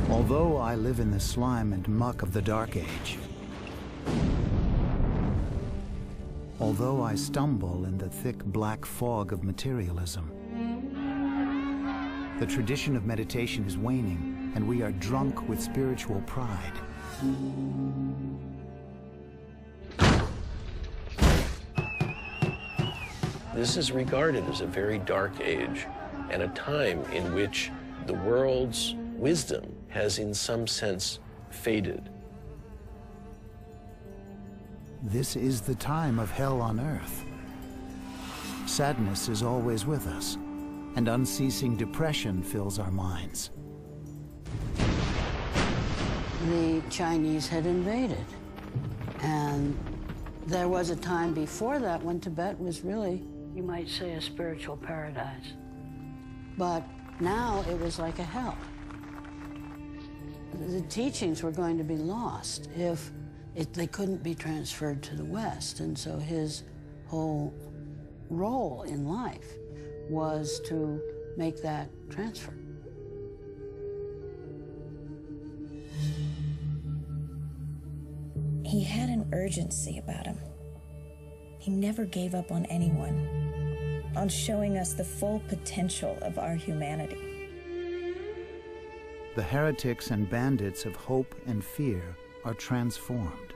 Although I live in the slime and muck of the Dark Age, although I stumble in the thick black fog of materialism, the tradition of meditation is waning, and we are drunk with spiritual pride. This is regarded as a very dark age and a time in which the world's wisdom has, in some sense, faded. This is the time of hell on earth. Sadness is always with us, and unceasing depression fills our minds. The Chinese had invaded, and there was a time before that when Tibet was really, you might say, a spiritual paradise. But now it was like a hell. The teachings were going to be lost if they couldn't be transferred to the West. And so his whole role in life was to make that transfer. He had an urgency about him. He never gave up on anyone, on showing us the full potential of our humanity. The heretics and bandits of hope and fear are transformed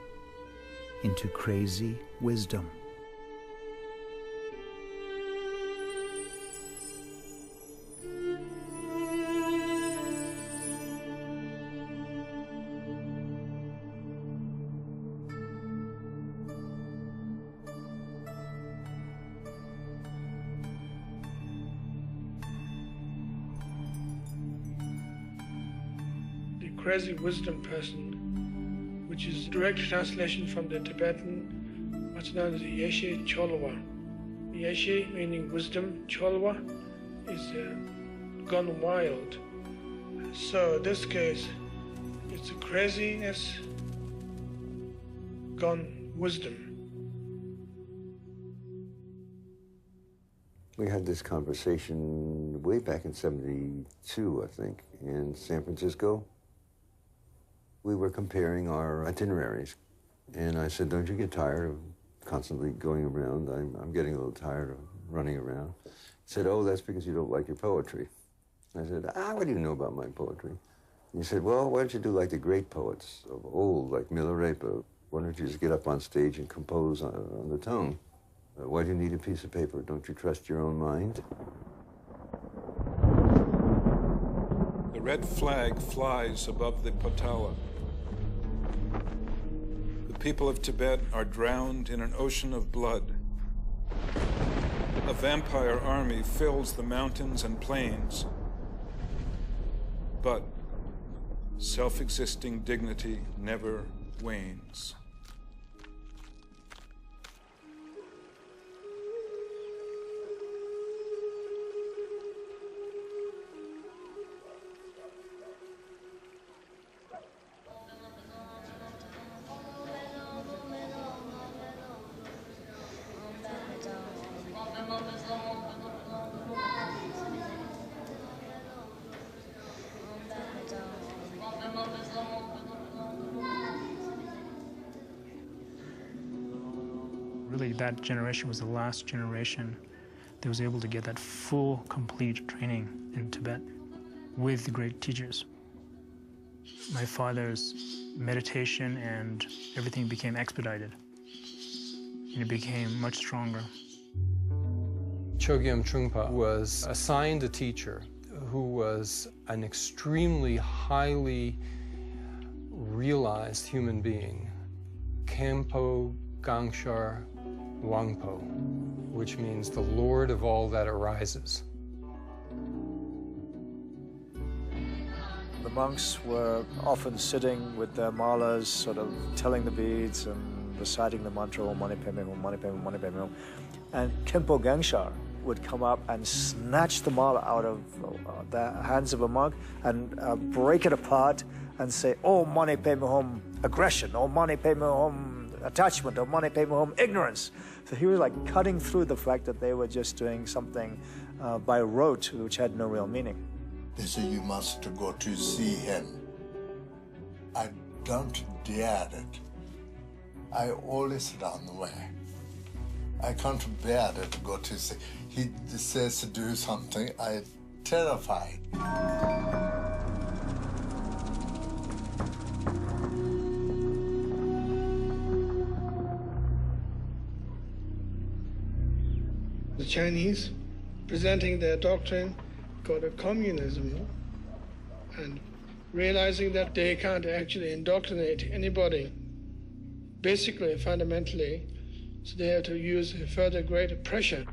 into crazy wisdom. Crazy wisdom person, which is a direct translation from the Tibetan, what's known as Yeshe Cholwa. Yeshe meaning wisdom, Cholwa is gone wild. So in this case, it's a craziness gone wisdom. We had this conversation way back in '72, I think, in San Francisco. We were comparing our itineraries, and I said, don't you get tired of constantly going around? I'm getting a little tired of running around. He said, oh, that's because you don't like your poetry. I said, what do you know about my poetry? And he said, well, why don't you do like the great poets of old, like Milarepa? Why don't you just get up on stage and compose on the tongue? Why do you need a piece of paper? Don't you trust your own mind? The red flag flies above the Potala. The people of Tibet are drowned in an ocean of blood. A vampire army fills the mountains and plains. But self-existing dignity never wanes. Really, that generation was the last generation that was able to get that full, complete training in Tibet with the great teachers. My father's meditation and everything became expedited, and it became much stronger. Chogyam Trungpa was assigned a teacher who was an extremely highly realized human being, Khenpo Gangshar Wangpo, which means the Lord of all that arises. The monks were often sitting with their malas, sort of telling the beads and reciting the mantra, Om Mani Padme Hum, Mani Padme Hum, Mani Padme Hum. And Khenpo Gangshar would come up and snatch the mala out of the hands of a monk and break it apart and say, Om Mani Padme Hum, aggression, Om Mani Padme Hum, attachment, Om Mani Padme Hum, ignorance. So he was like cutting through the fact that they were just doing something by rote, which had no real meaning. They say you must go to see him I don't dare it. I always run away. I can't bear it to go to see. He says to do something, I'm terrified. The Chinese presenting their doctrine called a communism, and realizing that they can't actually indoctrinate anybody, basically, fundamentally, so they have to use further greater pressure.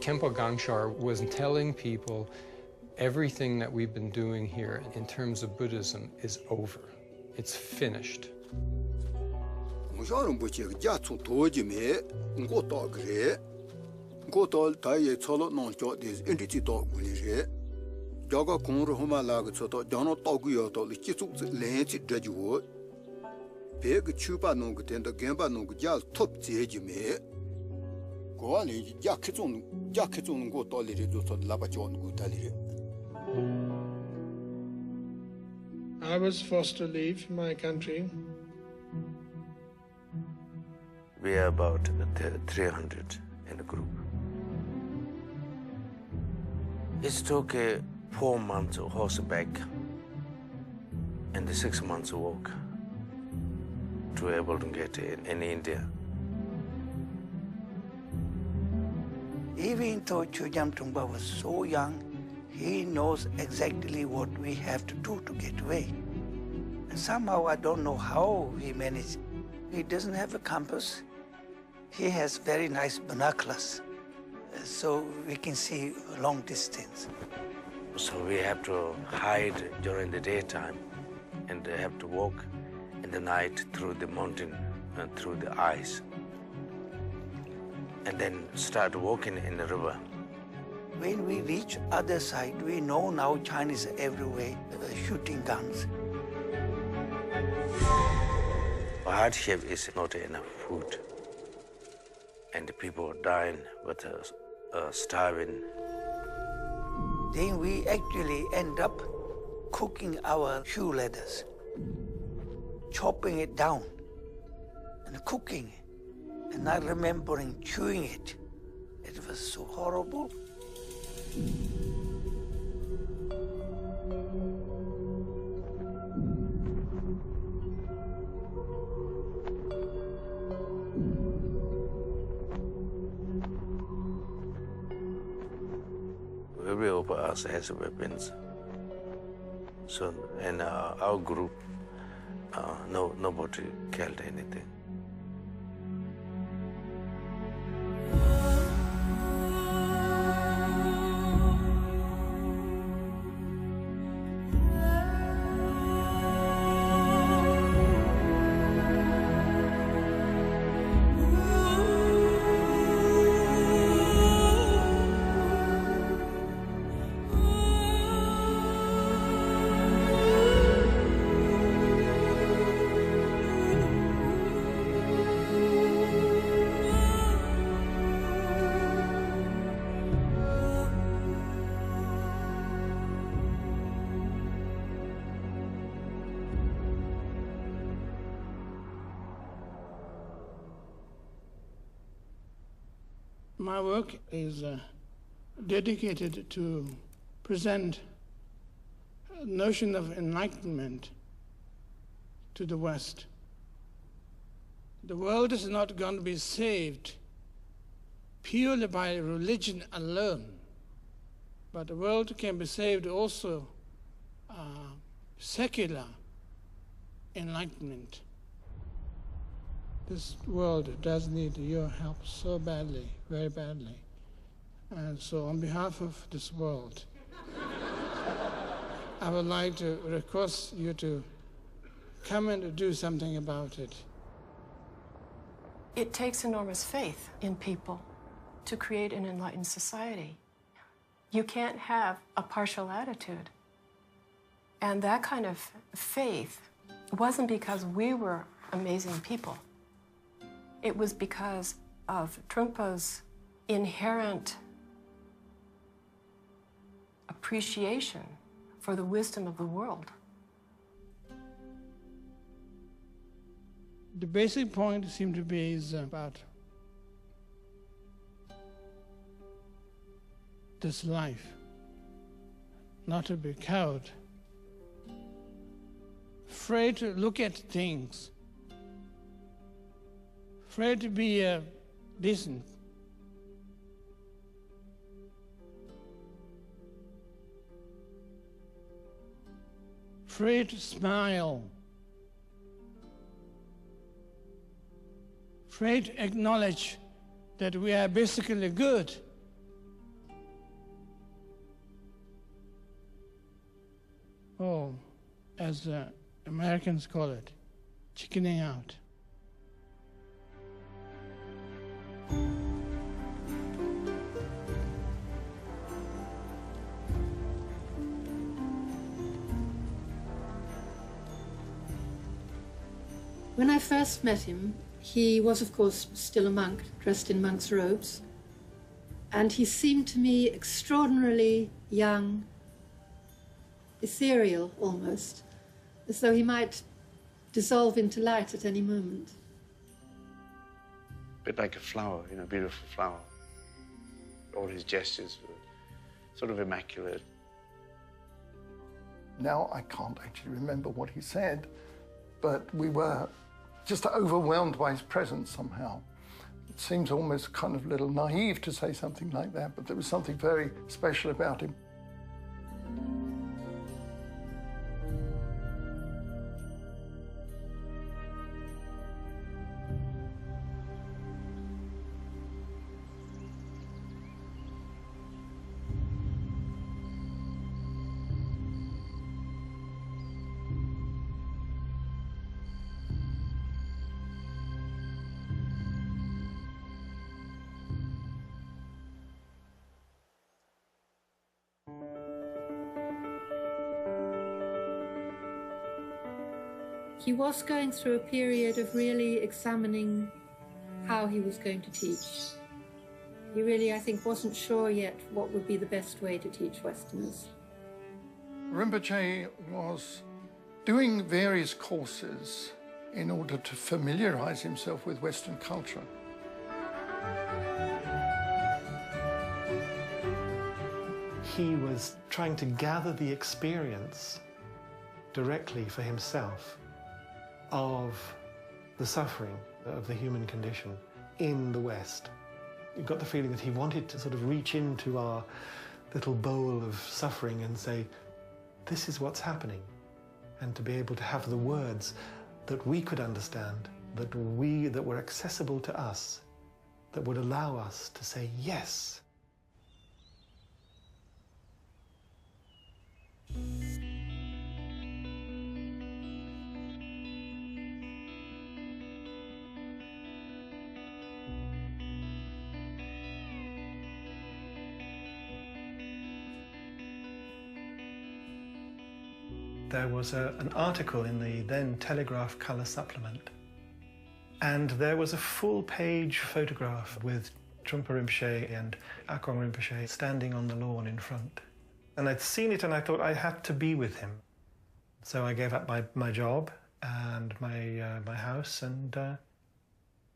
Khenpo Gangshar was telling people everything that we've been doing here in terms of Buddhism is over. It's finished. I was forced to leave my country. We are about 300 in the group. It took 4 months of horseback and 6 months of walk to be able to get in India. Even though Chogyam Trungpa was so young, he knows exactly what we have to do to get away. And somehow, I don't know how he managed. He doesn't have a compass. He has very nice binoculars, so we can see a long distance. So we have to hide during the daytime and have to walk in the night through the mountain and through the ice. And then start walking in the river. When we reach other side, we know now Chinese are everywhere shooting guns. Hardship is not enough food. And the people are dying with starving. Then we actually end up cooking our shoe leathers, chopping it down and cooking it. And not remembering chewing it. It was so horrible. Every of us has weapons. So in our group, nobody killed anything. My work is dedicated to present a notion of enlightenment to the West. The world is not going to be saved purely by religion alone, but the world can be saved also secular enlightenment. This world does need your help so badly, very badly. And so on behalf of this world, I would like to request you to come and do something about it. It takes enormous faith in people to create an enlightened society. You can't have a partial attitude. And that kind of faith wasn't because we were amazing people. It was because of Trungpa's inherent appreciation for the wisdom of the world. The basic point seemed to be is about this life, not to be cowed, afraid to look at things, afraid to be decent. Afraid to smile. Afraid to acknowledge that we are basically good. Oh, as the Americans call it, chickening out. When I first met him, he was, of course, still a monk, dressed in monk's robes. And he seemed to me extraordinarily young, ethereal almost, as though he might dissolve into light at any moment. A bit like a flower, you know, a beautiful flower. All his gestures were sort of immaculate. Now I can't actually remember what he said, but we were just overwhelmed by his presence somehow. It seems almost kind of a little naive to say something like that, but there was something very special about him. He was going through a period of really examining how he was going to teach. He really, I think, wasn't sure yet what would be the best way to teach Westerners. Rinpoche was doing various courses in order to familiarize himself with Western culture. He was trying to gather the experience directly for himself of the suffering of the human condition in the West. You got the feeling that he wanted to sort of reach into our little bowl of suffering and say, this is what's happening, and to be able to have the words that we could understand, that were accessible to us, that would allow us to say yes. There was an article in the then Telegraph colour supplement, and there was a full-page photograph with Trungpa Rinpoche and Akong Rinpoche standing on the lawn in front. And I'd seen it and I thought I had to be with him. So I gave up my job and my house and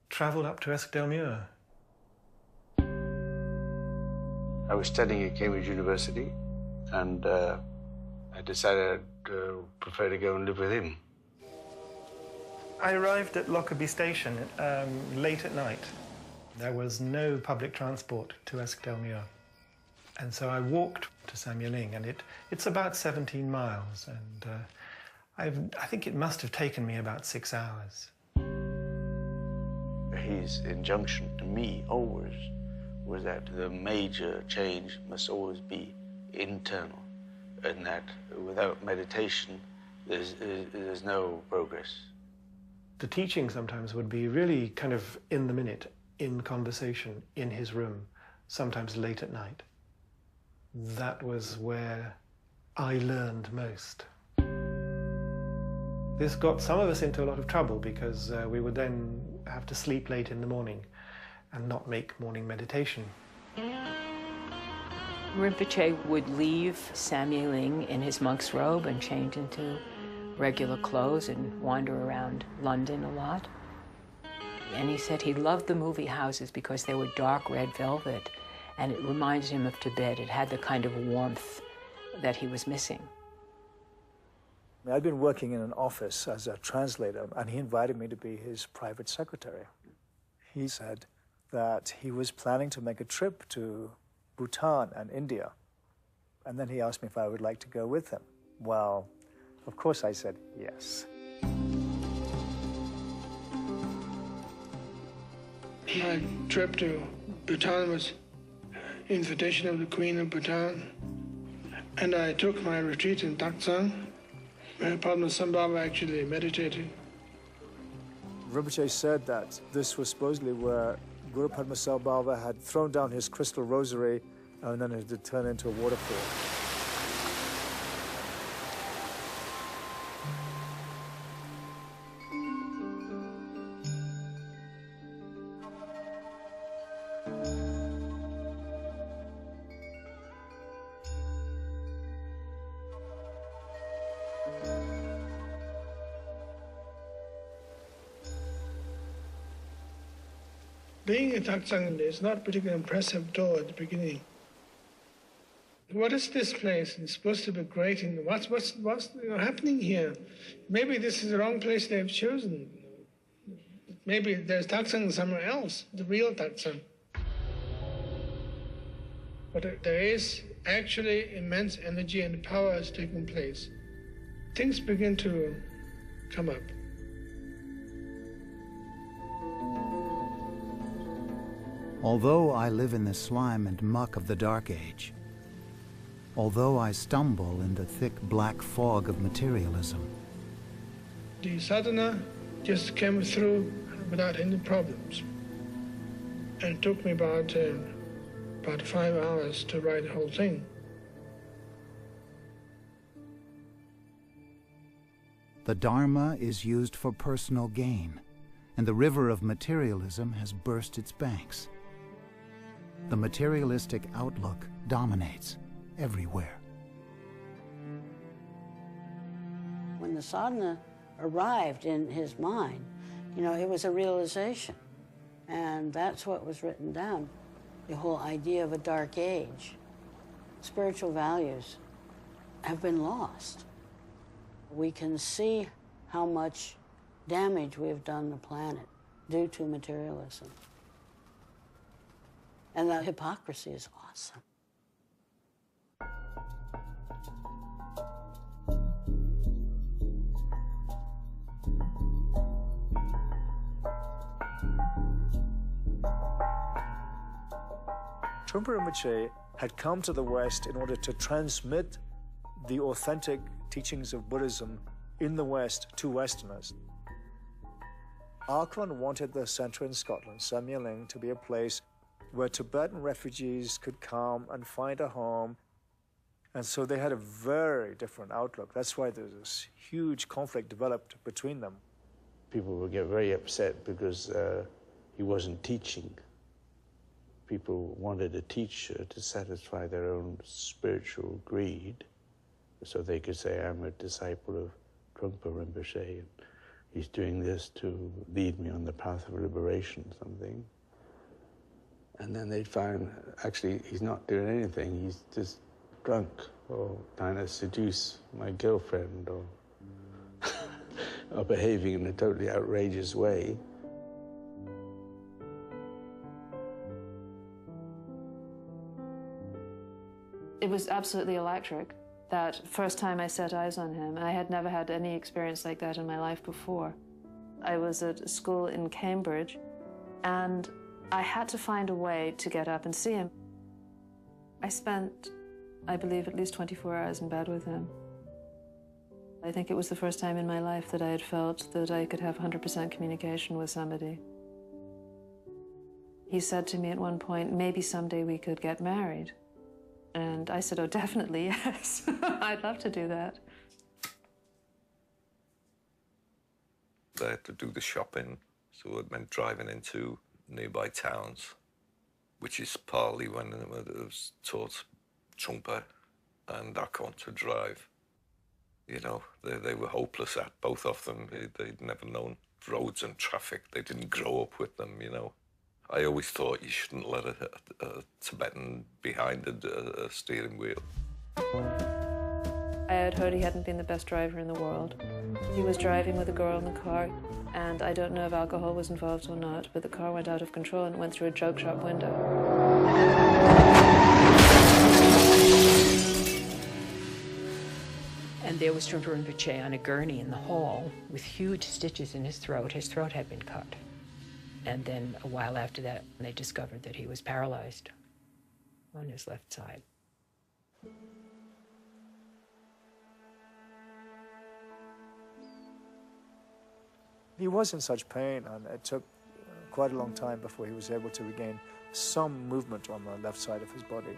travelled up to Eskdalemuir. I was studying at Cambridge University, and I decided I'd prefer to go and live with him. I arrived at Lockerbie Station late at night. There was no public transport to Eskdalemuir. And so I walked to Samyaling, and it's about 17 miles, and I think it must have taken me about 6 hours. His injunction to me always was that the major change must always be internal. in that without meditation, there's no progress. The teaching sometimes would be really kind of in the minute, in conversation, in his room, sometimes late at night. That was where I learned most. This got some of us into a lot of trouble because we would then have to sleep late in the morning and not make morning meditation. Rinpoche would leave Samyeling in his monk's robe and change into regular clothes and wander around London a lot. And he said he loved the movie houses because they were dark red velvet, and it reminded him of Tibet. It had the kind of warmth that he was missing. I'd been working in an office as a translator, and he invited me to be his private secretary. He said that he was planning to make a trip to Bhutan and India, and then he asked me if I would like to go with him. Well, of course I said yes. My trip to Bhutan was invitation of the Queen of Bhutan, and I took my retreat in Taksang, where Padmasambhava actually meditated. Rinpoche said that this was supposedly where Guru Padmasambhava had thrown down his crystal rosary, and then it had turned into a waterfall. Being a Taksang is not particularly impressive at all at the beginning. What is this place? It's supposed to be great. And what's happening here? Maybe this is the wrong place they've chosen. Maybe there's Taksang somewhere else, the real Taksang. But there is actually immense energy and power is taking place. Things begin to come up. Although I live in the slime and muck of the Dark Age, although I stumble in the thick black fog of materialism, the sadhana just came through without any problems. And it took me about 5 hours to write the whole thing. the Dharma is used for personal gain, and the river of materialism has burst its banks. The materialistic outlook dominates everywhere. When the sadhana arrived in his mind, it was a realization. And that's what was written down, the whole idea of a dark age. Spiritual values have been lost. We can see how much damage we have done the planet due to materialism. And that hypocrisy is awesome. Trungpa Rinpoche had come to the West in order to transmit the authentic teachings of Buddhism in the West to Westerners. Auckland wanted the centre in Scotland, Samyeling, to be a place where Tibetan refugees could come and find a home. And so they had a very different outlook. That's why there's this huge conflict developed between them. People would get very upset because he wasn't teaching. People wanted a teacher to satisfy their own spiritual greed, so they could say, I'm a disciple of Trungpa Rinpoche, and he's doing this to lead me on the path of liberation or something. And then they'd find, actually, he's not doing anything. He's just drunk or trying to seduce my girlfriend or, or behaving in a totally outrageous way. It was absolutely electric. That first time I set eyes on him, I had never had any experience like that in my life before. I was at school in Cambridge, and I had to find a way to get up and see him. I spent I believe at least 24 hours in bed with him. I think it was the first time in my life that I had felt that I could have 100% communication with somebody. He said to me at one point, maybe someday we could get married. And I said, oh, definitely, yes. I'd love to do that. I had to do the shopping, so it meant driving into nearby towns, which is partly when I was taught Trungpa and Akon to drive. You know, they were hopeless at both of them. They'd never known roads and traffic. They didn't grow up with them, you know. I always thought you shouldn't let a Tibetan behind a steering wheel. I had heard he hadn't been the best driver in the world. He was driving with a girl in the car, and I don't know if alcohol was involved or not, but the car went out of control and went through a joke shop window. And there was Trungpa Rinpoche on a gurney in the hall with huge stitches in his throat. His throat had been cut. And then a while after that, they discovered that he was paralyzed on his left side. He was in such pain, and it took quite a long time before he was able to regain some movement on the left side of his body.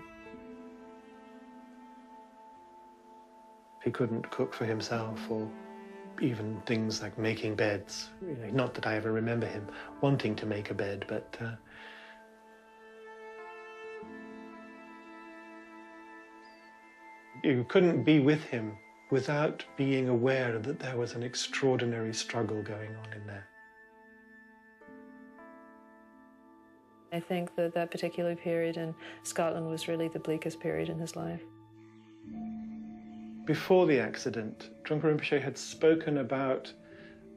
He couldn't cook for himself, or even things like making beds. You know, not that I ever remember him wanting to make a bed, but you couldn't be with him without being aware that there was an extraordinary struggle going on in there. I think that that particular period in Scotland was really the bleakest period in his life. Before the accident, Trungpa Rinpoche had spoken about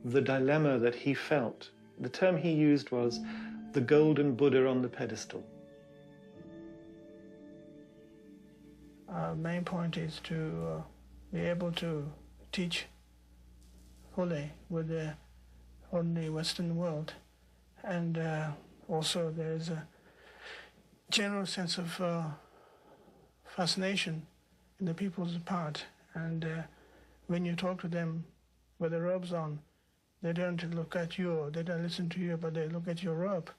the dilemma that he felt. The term he used was the golden Buddha on the pedestal. Our main point is to be able to teach fully with the ordinary Western world. And also there is a general sense of fascination in the people's part. And when you talk to them with the robes on, they don't look at you, or they don't listen to you, but they look at your robe.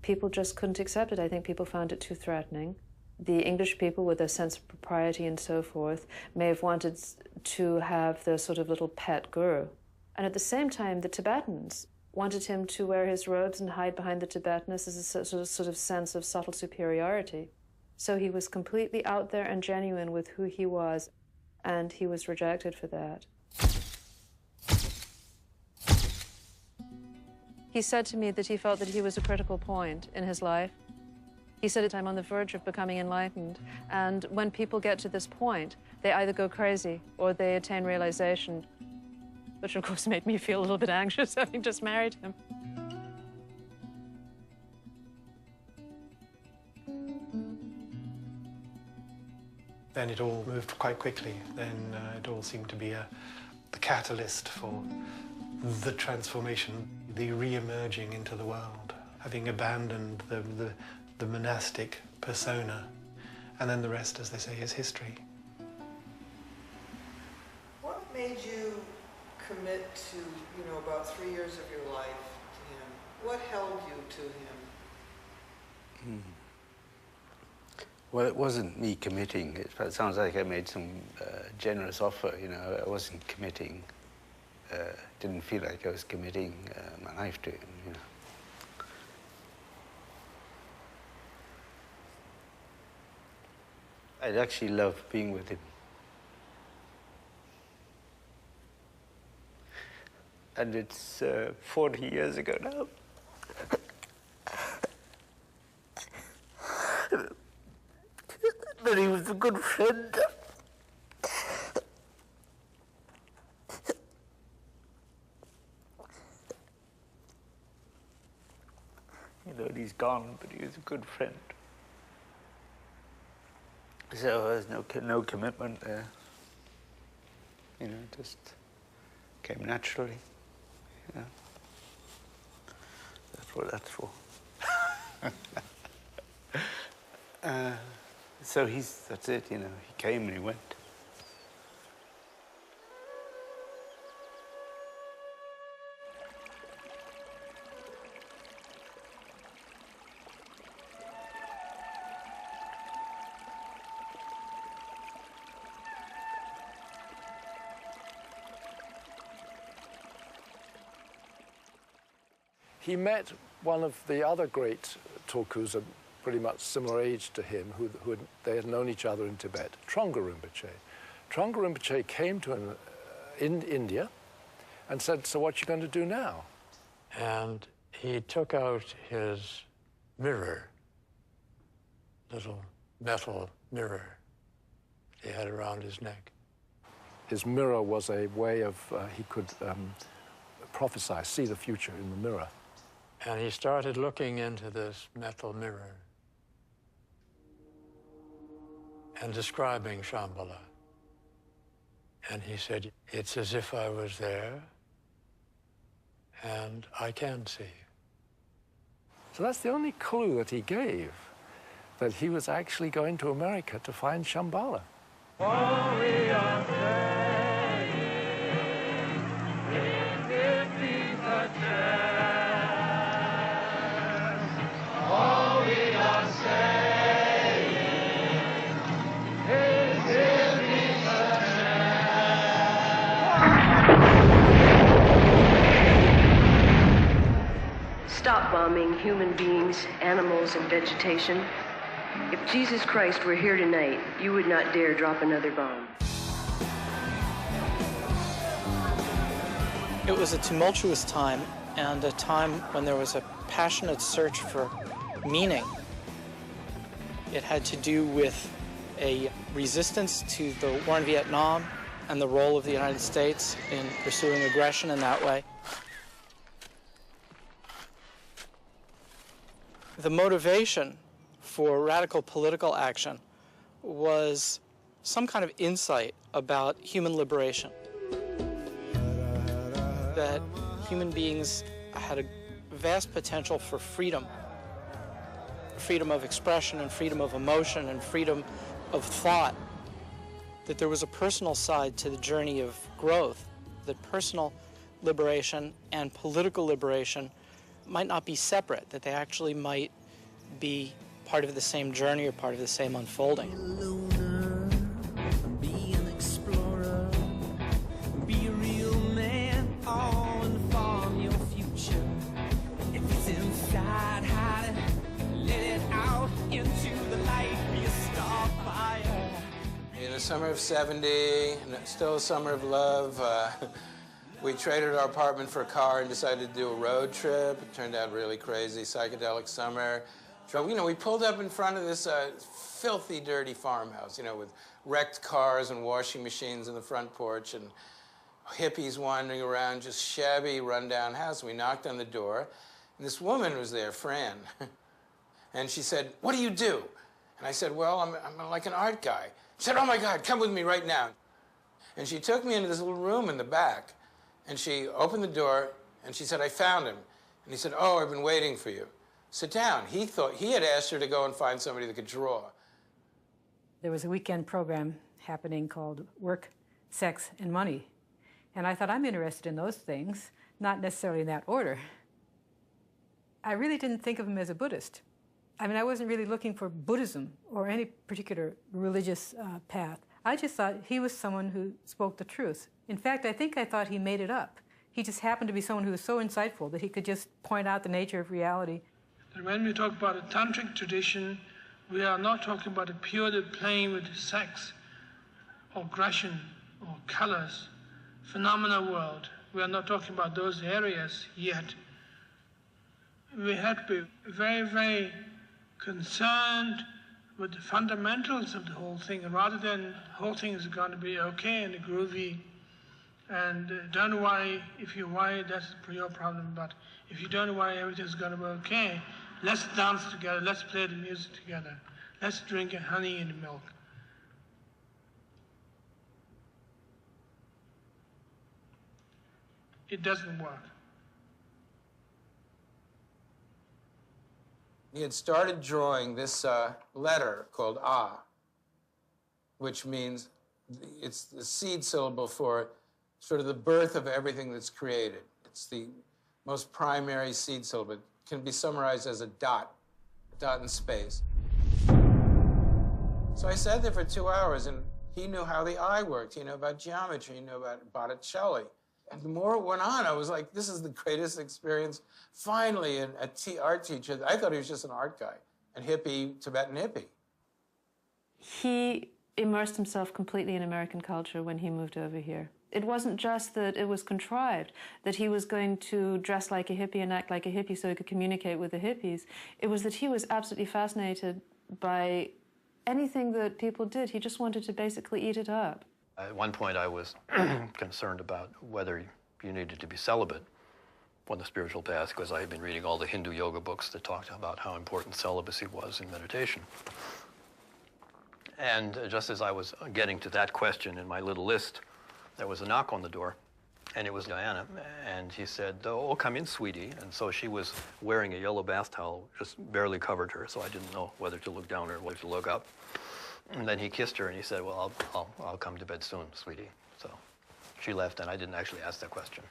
People just couldn't accept it. I think people found it too threatening. The English people, with their sense of propriety and so forth, may have wanted to have their sort of little pet guru. And at the same time, the Tibetans wanted him to wear his robes and hide behind the Tibetaness as a sort of sense of subtle superiority. So he was completely out there and genuine with who he was, and he was rejected for that. He said to me that he felt that he was a critical point in his life. He said that I'm on the verge of becoming enlightened, and when people get to this point, they either go crazy or they attain realization, which of course made me feel a little bit anxious having just married him. Then it all moved quite quickly. Then it all seemed to be the catalyst for the transformation, the re-emerging into the world, having abandoned the monastic persona. And then the rest, as they say, is history. What made you commit to, you know, about 3 years of your life to him? What held you to him? Well, it wasn't me committing. It sounds like I made some generous offer, you know. I wasn't committing. Didn't feel like I was committing my life to him, you know. I'd actually love being with him. And it's 40 years ago now. But he was a good friend. You know, he's gone, but he was a good friend. So there's no commitment there. You know, it just came naturally. Yeah. That's what that's for. So that's it, you know, he came and he went. He met one of the other great Tulkus, a pretty much similar age to him, they had known each other in Tibet, Trungpa Rinpoche. Trungpa Rinpoche came to him in India and said, "So what you going to do now?" And he took out his mirror, little metal mirror he had around his neck. His mirror was a way of, he could prophesy, see the future in the mirror. And he started looking into this metal mirror and describing Shambhala. And he said, "It's as if I was there, and I can see." So that's the only clue that he gave, that he was actually going to America to find Shambhala. All we are saying is it needs a chance. All we are saying is it needs a chance. Stop bombing human beings, animals, and vegetation. If Jesus Christ were here tonight, you would not dare drop another bomb. It was a tumultuous time, and a time when there was a passionate search for meaning. It had to do with a resistance to the war in Vietnam and the role of the United States in pursuing aggression in that way. The motivation for radical political action was some kind of insight about human liberation. That human beings had a vast potential for freedom. Freedom of expression and freedom of emotion and freedom of thought. That there was a personal side to the journey of growth. That personal liberation and political liberation might not be separate, that they actually might be part of the same journey or part of the same unfolding. Be an explorer, be a real man, all inform your future. If it's inside, hide it, let it out into the light, be a star fire. In the summer of 70, still a summer of love, we traded our apartment for a car and decided to do a road trip. It turned out really crazy, psychedelic summer. So, you know, we pulled up in front of this filthy, dirty farmhouse, you know, with wrecked cars and washing machines in the front porch and hippies wandering around, just shabby, rundown house. We knocked on the door, and this woman was there, Fran. And she said, "What do you do?" And I said, "Well, I'm like an art guy." She said, "Oh, my God, come with me right now." And she took me into this little room in the back, and she opened the door, and she said, "I found him." And he said, "Oh, I've been waiting for you. Sit down." He thought he had asked her to go and find somebody that could draw. There was a weekend program happening called Work, Sex, and Money. And I thought, I'm interested in those things, not necessarily in that order. I really didn't think of him as a Buddhist. I mean, I wasn't really looking for Buddhism or any particular religious path. I just thought he was someone who spoke the truth. In fact, I think I thought he made it up. He just happened to be someone who was so insightful that he could just point out the nature of reality. And when we talk about a tantric tradition, we are not talking about a purely playing with sex or aggression or colors, phenomena world. We are not talking about those areas yet. We have to be very, very concerned with the fundamentals of the whole thing, rather than the whole thing is going to be okay and groovy. And don't worry, if you worry, that's your problem. But if you don't worry, everything's going to be okay. Let's dance together. Let's play the music together. Let's drink honey and milk. It doesn't work. He had started drawing this letter called Ah, which means it's the seed syllable for sort of the birth of everything that's created. It's the most primary seed syllable. It can be summarized as a dot in space. So I sat there for 2 hours, and he knew how the eye worked. He knew about geometry. He knew about Botticelli. And the more it went on, I was like, this is the greatest experience. Finally, an art teacher. I thought he was just an art guy, and hippie, Tibetan hippie. He immersed himself completely in American culture when he moved over here. It wasn't just that it was contrived, that he was going to dress like a hippie and act like a hippie so he could communicate with the hippies. It was that he was absolutely fascinated by anything that people did. He just wanted to basically eat it up. At one point, I was concerned about whether you needed to be celibate on the spiritual path, because I had been reading all the Hindu yoga books that talked about how important celibacy was in meditation. And just as I was getting to that question in my little list, there was a knock on the door, and it was Diana, and he said, "Oh, come in, sweetie." And so she was wearing a yellow bath towel, just barely covered her, so I didn't know whether to look down or whether to look up. And then he kissed her, and he said, "Well, I'll come to bed soon, sweetie." So she left, and I didn't actually ask that question.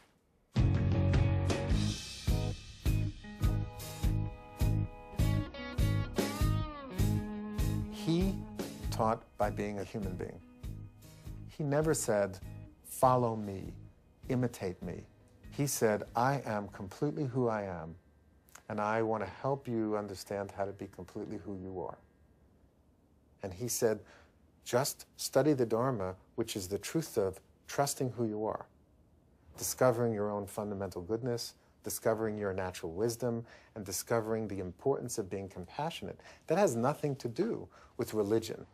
He taught by being a human being. He never said, "Follow me, imitate me." He said, "I am completely who I am, and I want to help you understand how to be completely who you are." And he said, just study the Dharma, which is the truth of trusting who you are, discovering your own fundamental goodness, discovering your natural wisdom, and discovering the importance of being compassionate. That has nothing to do with religion.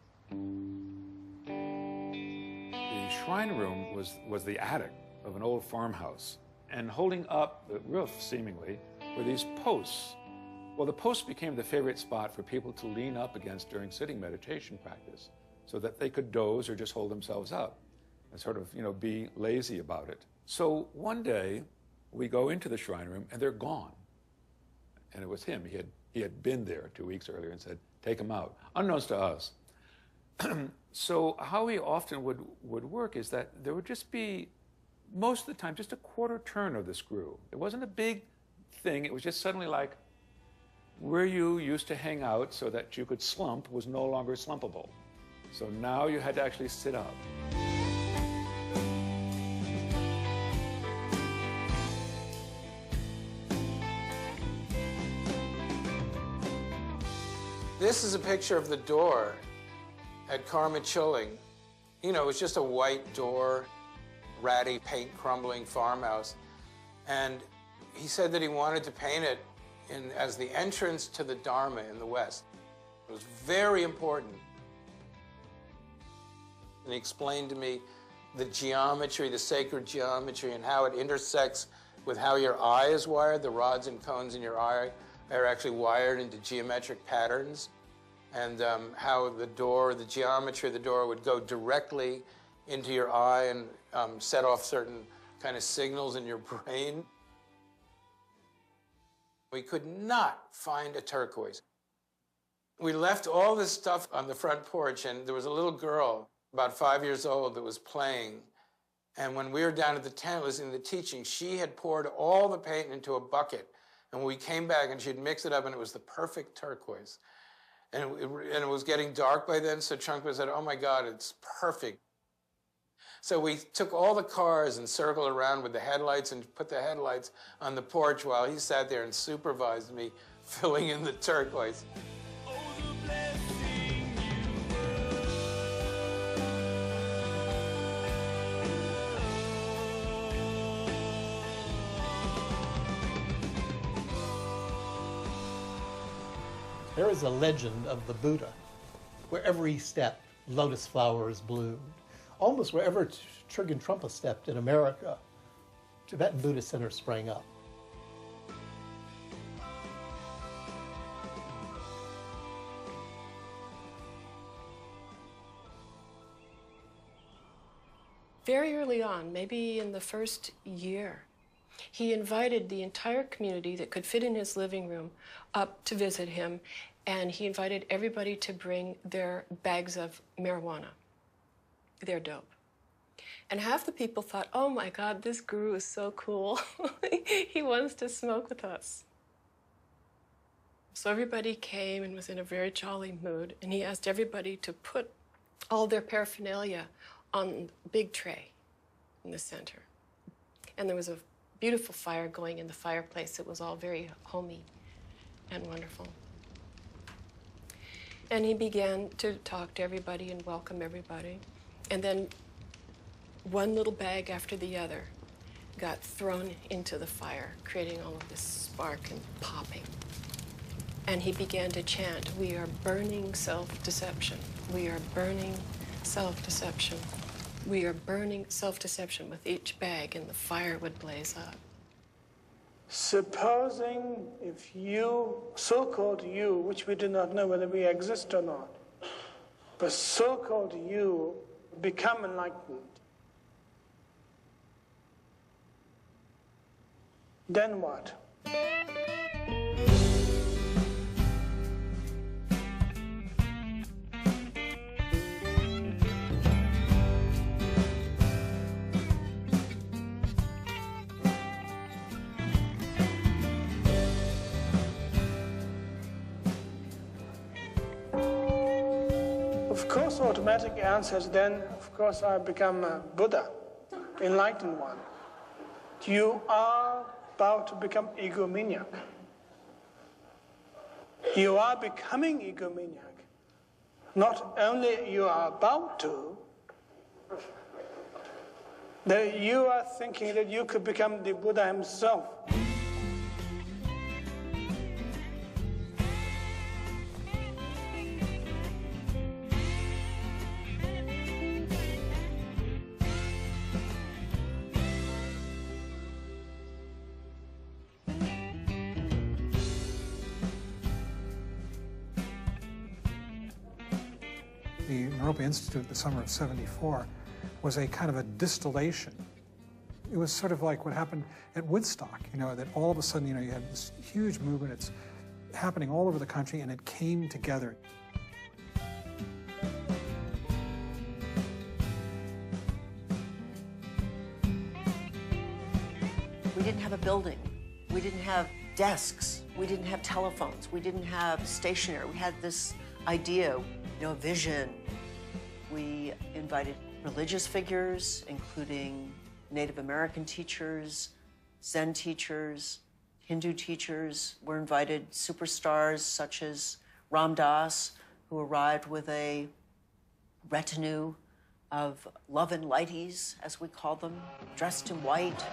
The shrine room was the attic of an old farmhouse, and holding up the roof, seemingly, were these posts. Well, the posts became the favorite spot for people to lean up against during sitting meditation practice, so that they could doze or just hold themselves up and sort of, be lazy about it. So one day, we go into the shrine room, and they're gone. And it was him. He had been there 2 weeks earlier and said, "Take them out," unbeknownst to us. So how he often would work is that there would just be, most of the time, just a quarter turn of the screw. It wasn't a big thing. It was just suddenly like, where you used to hang out so that you could slump was no longer slumpable. So now you had to actually sit up. This is a picture of the door at Karma Chilling. It was just a white door, ratty, paint-crumbling farmhouse. And he said that he wanted to paint it as the entrance to the Dharma in the West. It was very important. And he explained to me the geometry, the sacred geometry, and how it intersects with how your eye is wired. The rods and cones in your eye are actually wired into geometric patterns, and how the geometry of the door would go directly into your eye and set off certain kind of signals in your brain. We could not find a turquoise. We left all this stuff on the front porch, and there was a little girl, about 5 years old, that was playing. And when we were down at the tent listening to the teaching, she had poured all the paint into a bucket. And when we came back, and she'd mixed it up, and it was the perfect turquoise. And it was getting dark by then, so Trungpa said, "Oh my God, it's perfect." So we took all the cars and circled around with the headlights and put the headlights on the porch while he sat there and supervised me filling in the turquoise. There is a legend of the Buddha where every step lotus flowers bloomed. Almost wherever Trungpa stepped in America, Tibetan Buddhist centers sprang up. Very early on, maybe in the first year, He invited the entire community that could fit in his living room up to visit him, and he invited everybody to bring their bags of marijuana, their dope. And half the people thought, oh my God, this guru is so cool. He wants to smoke with us. So everybody came and was in a very jolly mood, and he asked everybody to put all their paraphernalia on a big tray in the center. And there was a beautiful fire going in the fireplace. It was all very homey and wonderful. And he began to talk to everybody and welcome everybody. And then one little bag after the other got thrown into the fire, creating all of this spark and popping. And he began to chant, we are burning self-deception. We are burning self-deception. We are burning self-deception with each bag, and the fire would blaze up. Supposing if you, so-called you, which we do not know whether we exist or not, but so-called you become enlightened, then what? Of course, automatic answer is then, of course, I become a Buddha, enlightened one. You are about to become egomaniac. You are becoming egomaniac. Not only you are about to, that you are thinking that you could become the Buddha himself. The Naropa Institute, the summer of '74, was a kind of a distillation. It was sort of like what happened at Woodstock, that all of a sudden, you had this huge movement. It's happening all over the country, and it came together. We didn't have a building. We didn't have desks. We didn't have telephones. We didn't have stationery. We had this idea, a vision. We invited religious figures, including Native American teachers, Zen teachers, Hindu teachers. Were invited superstars such as Ram Dass, who arrived with a retinue of love and lighties, as we call them, dressed in white.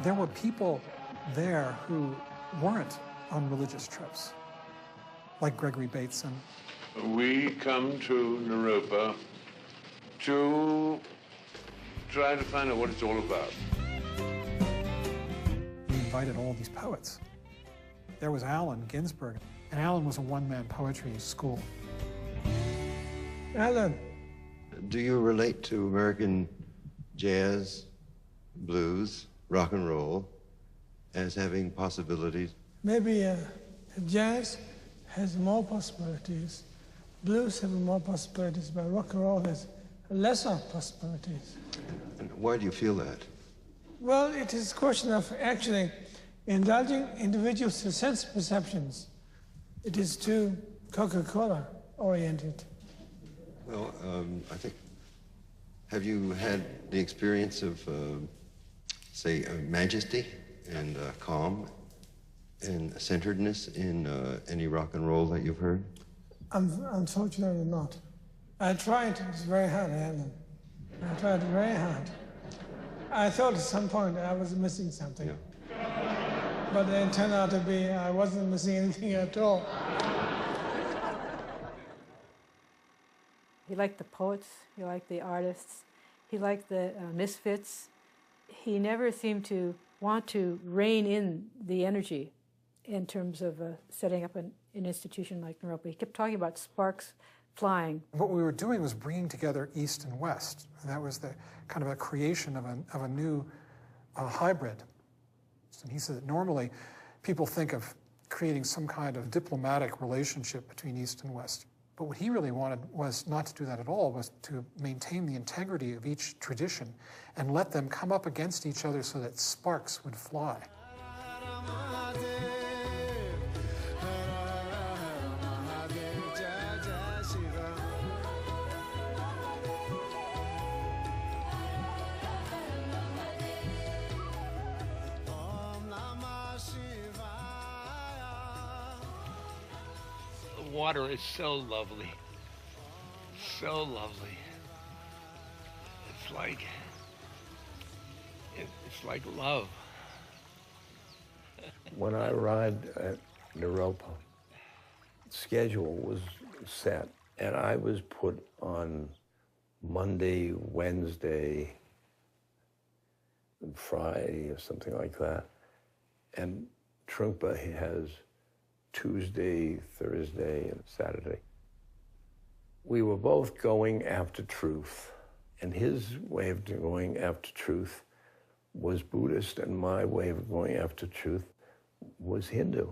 There were people there who weren't on religious trips, like Gregory Bateson. We come to Naropa to try to find out what it's all about. We invited all these poets. There was Allen Ginsberg, and Allen was a one-man poetry school. Alan. Do you relate to American jazz, blues, rock and roll as having possibilities? Maybe jazz has more possibilities, blues have more possibilities, but rock and roll has lesser possibilities. And why do you feel that? Well, it is a question of actually indulging individuals' sense perceptions. It is too Coca-Cola oriented. Well, I think, have you had the experience of, say, majesty and calm and centeredness in any rock and roll that you've heard? Unfortunately not. I tried, it's very hard, Alan. I tried very hard. I thought at some point I was missing something. Yeah. But then it turned out to be I wasn't missing anything at all. He liked the poets, he liked the artists, he liked the misfits. He never seemed to want to rein in the energy in terms of setting up an institution like Nirvana. He kept talking about sparks flying. What we were doing was bringing together East and West. And that was the kind of a creation of a new hybrid. And he said that normally people think of creating some kind of diplomatic relationship between East and West. But what he really wanted was not to do that at all, was to maintain the integrity of each tradition and let them come up against each other so that sparks would fly. Water is so lovely, so lovely. It's like love. When I arrived at Nirvana, schedule was set, and I was put on Monday, Wednesday, and Friday, or something like that. And Trungpa has Tuesday, Thursday, and Saturday. We were both going after truth, and his way of going after truth was Buddhist, and my way of going after truth was Hindu.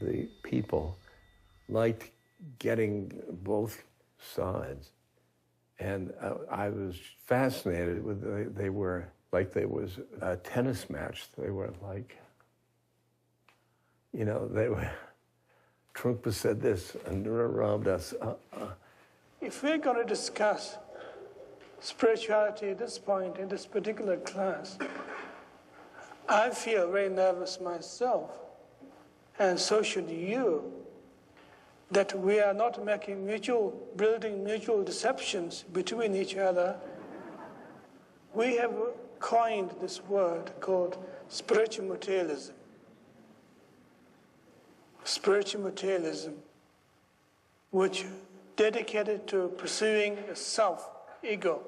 The people liked getting both sides, and I was fascinated with they were like there was a tennis match. They were like, you know, they were, Trungpa said this, and Ram Das, If we're going to discuss spirituality at this point, in this particular class, I feel very nervous myself, and so should you, that we are not building mutual deceptions between each other. We have coined this word called spiritual materialism. Spiritual materialism, which dedicated to pursuing a self-ego,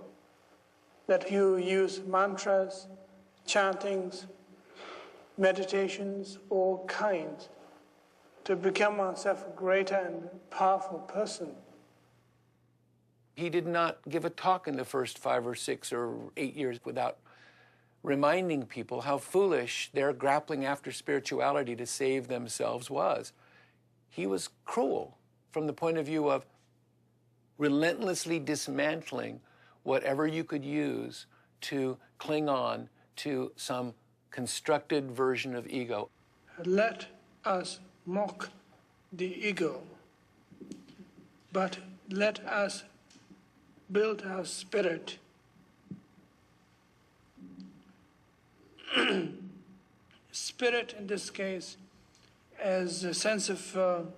that you use mantras, chantings, meditations, all kinds, to become oneself a greater and powerful person. He did not give a talk in the first 5 or 6 or 8 years without reminding people how foolish their grappling after spirituality to save themselves was. He was cruel from the point of view of relentlessly dismantling whatever you could use to cling on to some constructed version of ego. Let us mock the ego, but let us build our spirit. Spirit, in this case, as a sense of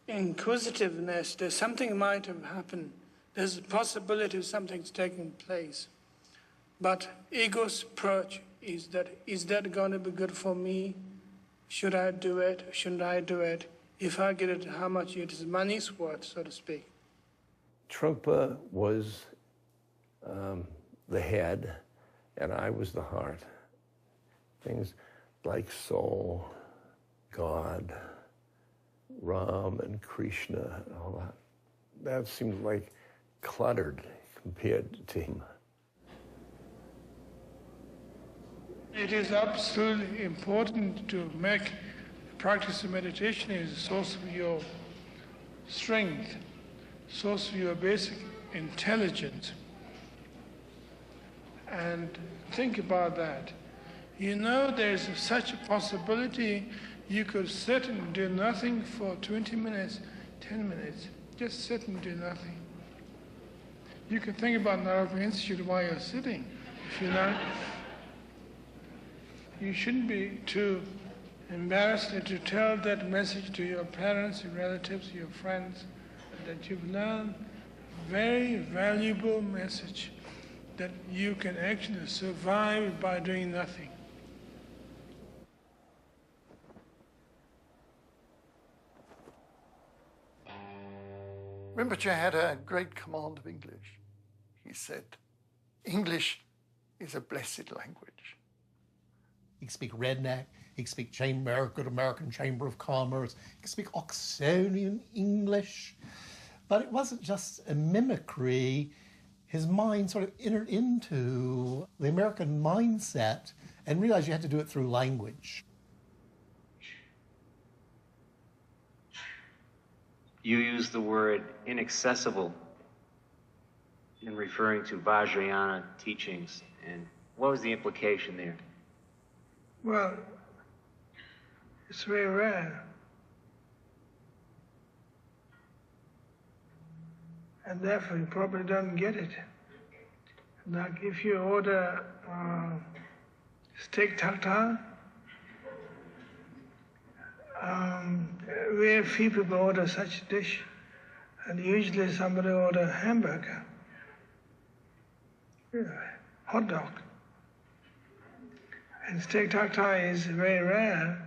inquisitiveness. There's something might have happened. There's a possibility of something's taking place. But ego's approach is that going to be good for me? Should I do it? Shouldn't I do it? If I get it, how much it is money's worth, so to speak. Trungpa was the head, and I was the heart. Things like soul, God, Ram and Krishna and all that seemed like cluttered compared to him. It is absolutely important to make the practice of meditation is a source of your strength, source of your basic intelligence. And think about that. You know there's such a possibility you could sit and do nothing for 20 minutes, 10 minutes. Just sit and do nothing. You can think about Nirvana Institute while you're sitting. If you're not, you shouldn't be too embarrassed to tell that message to your parents, your relatives, your friends, that you've learned a very valuable message that you can actually survive by doing nothing. Rinpoche had a great command of English. He said, English is a blessed language. He could speak redneck, he could speak good American Chamber of Commerce, he could speak Oxonian English. But it wasn't just a mimicry. His mind sort of entered into the American mindset and realized you had to do it through language. You use the word inaccessible in referring to Vajrayana teachings, and what was the implication there? Well, it's very rare. And therefore you probably don't get it. Like if you order steak tartare, very few people order such a dish, and usually somebody order hamburger, hot dog. And steak tartare is very rare.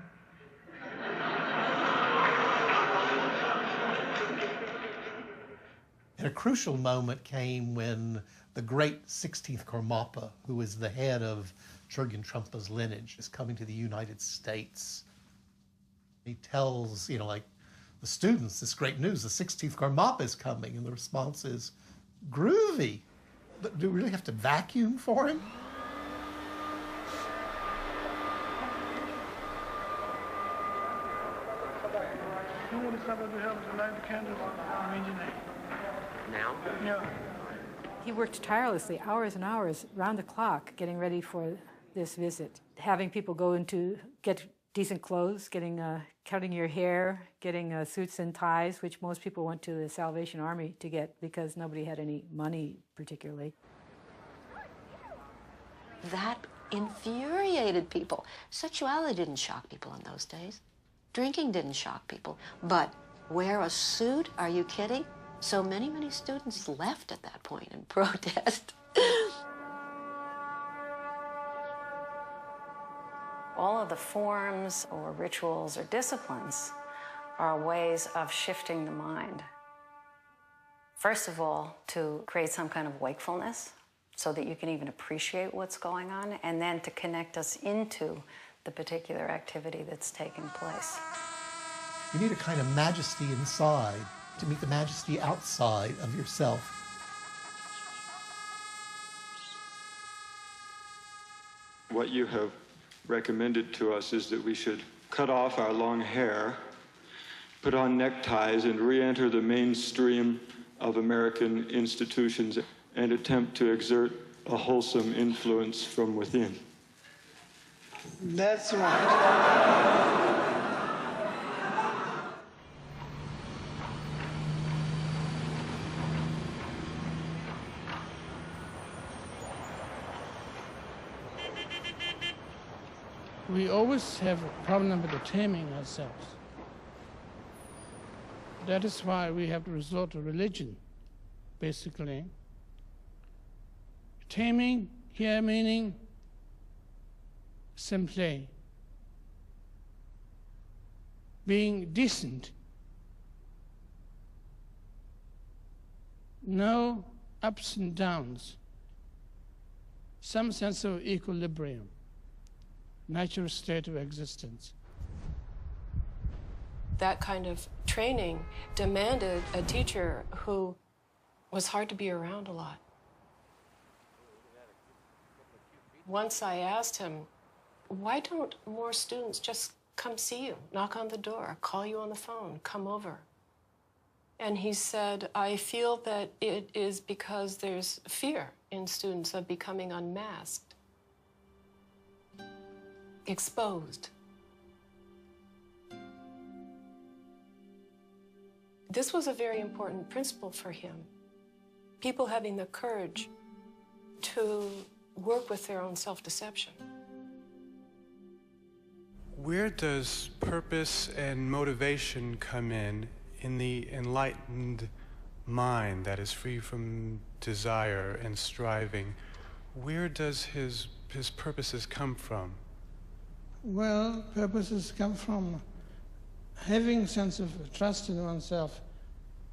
And a crucial moment came when the great 16th Karmapa, who was the head of Chogyam Trungpa's lineage, is coming to the United States. He tells, like the students, this great news, the 16th Karmapa is coming, and the response is, groovy. But do we really have to vacuum for him? Now? Yeah. He worked tirelessly, hours and hours, round the clock, getting ready for this visit. Having people go get decent clothes, cutting your hair, getting suits and ties, which most people went to the Salvation Army to get because nobody had any money particularly. That infuriated people. Sexuality didn't shock people in those days. Drinking didn't shock people. But wear a suit? Are you kidding? So many students left at that point in protest. All of the forms or rituals or disciplines are ways of shifting the mind. First of all, to create some kind of wakefulness so that you can even appreciate what's going on, and then to connect us into the particular activity that's taking place. You need a kind of majesty inside to meet the majesty outside of yourself. What you have recommended to us is that we should cut off our long hair, put on neckties, and re-enter the mainstream of American institutions and attempt to exert a wholesome influence from within. That's right. We always have a problem with taming ourselves. That is why we have to resort to religion, basically. Taming here meaning simply being decent. No ups and downs. Some sense of equilibrium. Natural state of existence. That kind of training demanded a teacher who was hard to be around a lot. Once I asked him, why don't more students just come see you, knock on the door, call you on the phone, come over? And he said, I feel that it is because there's fear in students of becoming unmasked. Exposed. This was a very important principle for him. People having the courage to work with their own self-deception. Where does purpose and motivation come in the enlightened mind that is free from desire and striving? Where does his purposes come from? Well, purposes come from having a sense of trust in oneself,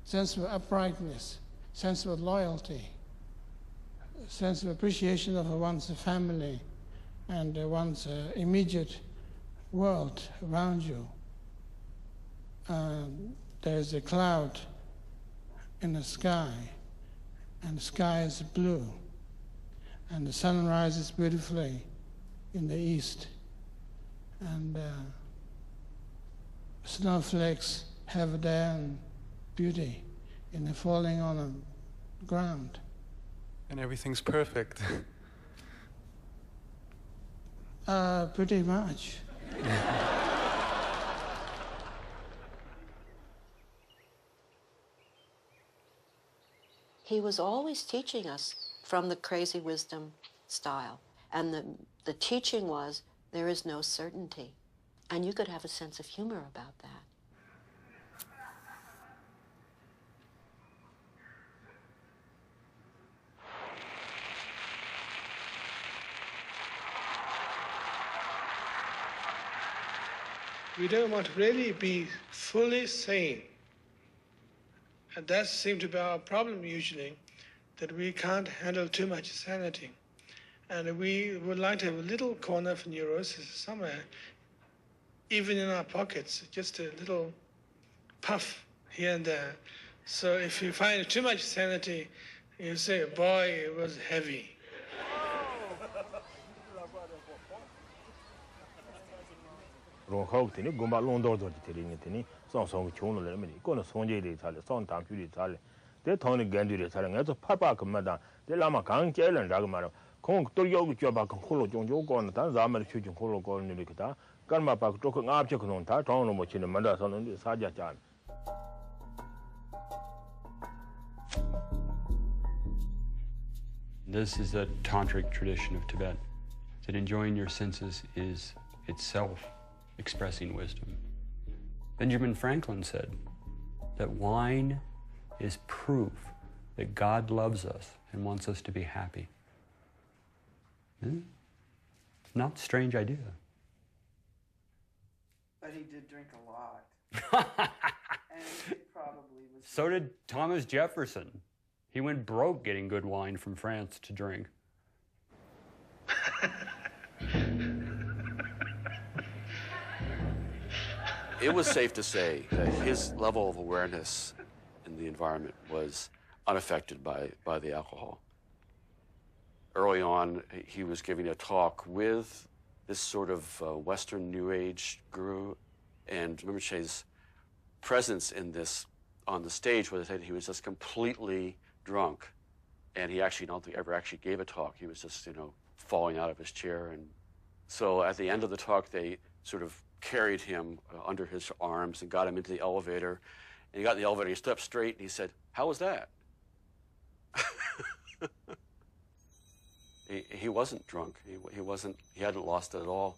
sense of uprightness, sense of loyalty, sense of appreciation of one's family and one's immediate world around you. There's a cloud in the sky, and the sky is blue, and the sun rises beautifully in the east, and snowflakes have their beauty in the falling on the ground. And everything's perfect. Pretty much. He was always teaching us from the crazy wisdom style. And the teaching was, there is no certainty. And you could have a sense of humor about that. We don't want to really be fully sane. And that seems to be our problem usually, that we can't handle too much sanity. And we would like to have a little corner of neurosis somewhere, even in our pockets, just a little puff here and there. So if you find too much sanity, you say, boy, it was heavy. This is a tantric tradition of Tibet, that enjoying your senses is itself expressing wisdom. Benjamin Franklin said that wine is proof that God loves us and wants us to be happy. Not a strange idea. But he did drink a lot. And it probably was... So did Thomas Jefferson. He went broke getting good wine from France to drink. It was safe to say that his level of awareness in the environment was unaffected by the alcohol. Early on, he was giving a talk with this sort of Western New Age guru, and Rinpoche's presence in this on the stage was that he was just completely drunk, and he actually don't think ever actually gave a talk. He was just, falling out of his chair, and so at the end of the talk, they sort of carried him under his arms and got him into the elevator. And he got in the elevator, he stood up straight, and he said, "How was that?" He wasn't drunk. He hadn't lost it at all.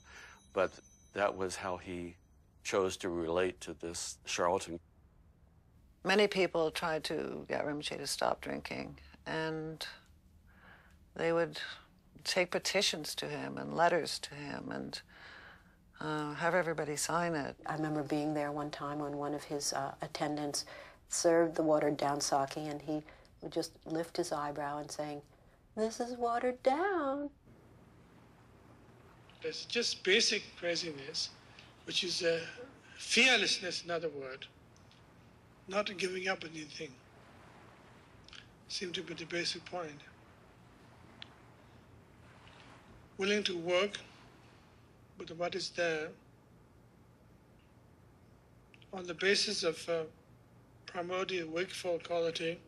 But that was how he chose to relate to this charlatan. Many people tried to get Rinpoche to stop drinking, and they would take petitions to him and letters to him and have everybody sign it. I remember being there one time when one of his attendants served the watered down sake, and he would just lift his eyebrow and saying, "This is watered down." It's just basic craziness, which is fearlessness, another word. Not giving up anything. Seemed to be the basic point. Willing to work with what is there on the basis of primordial wakeful quality.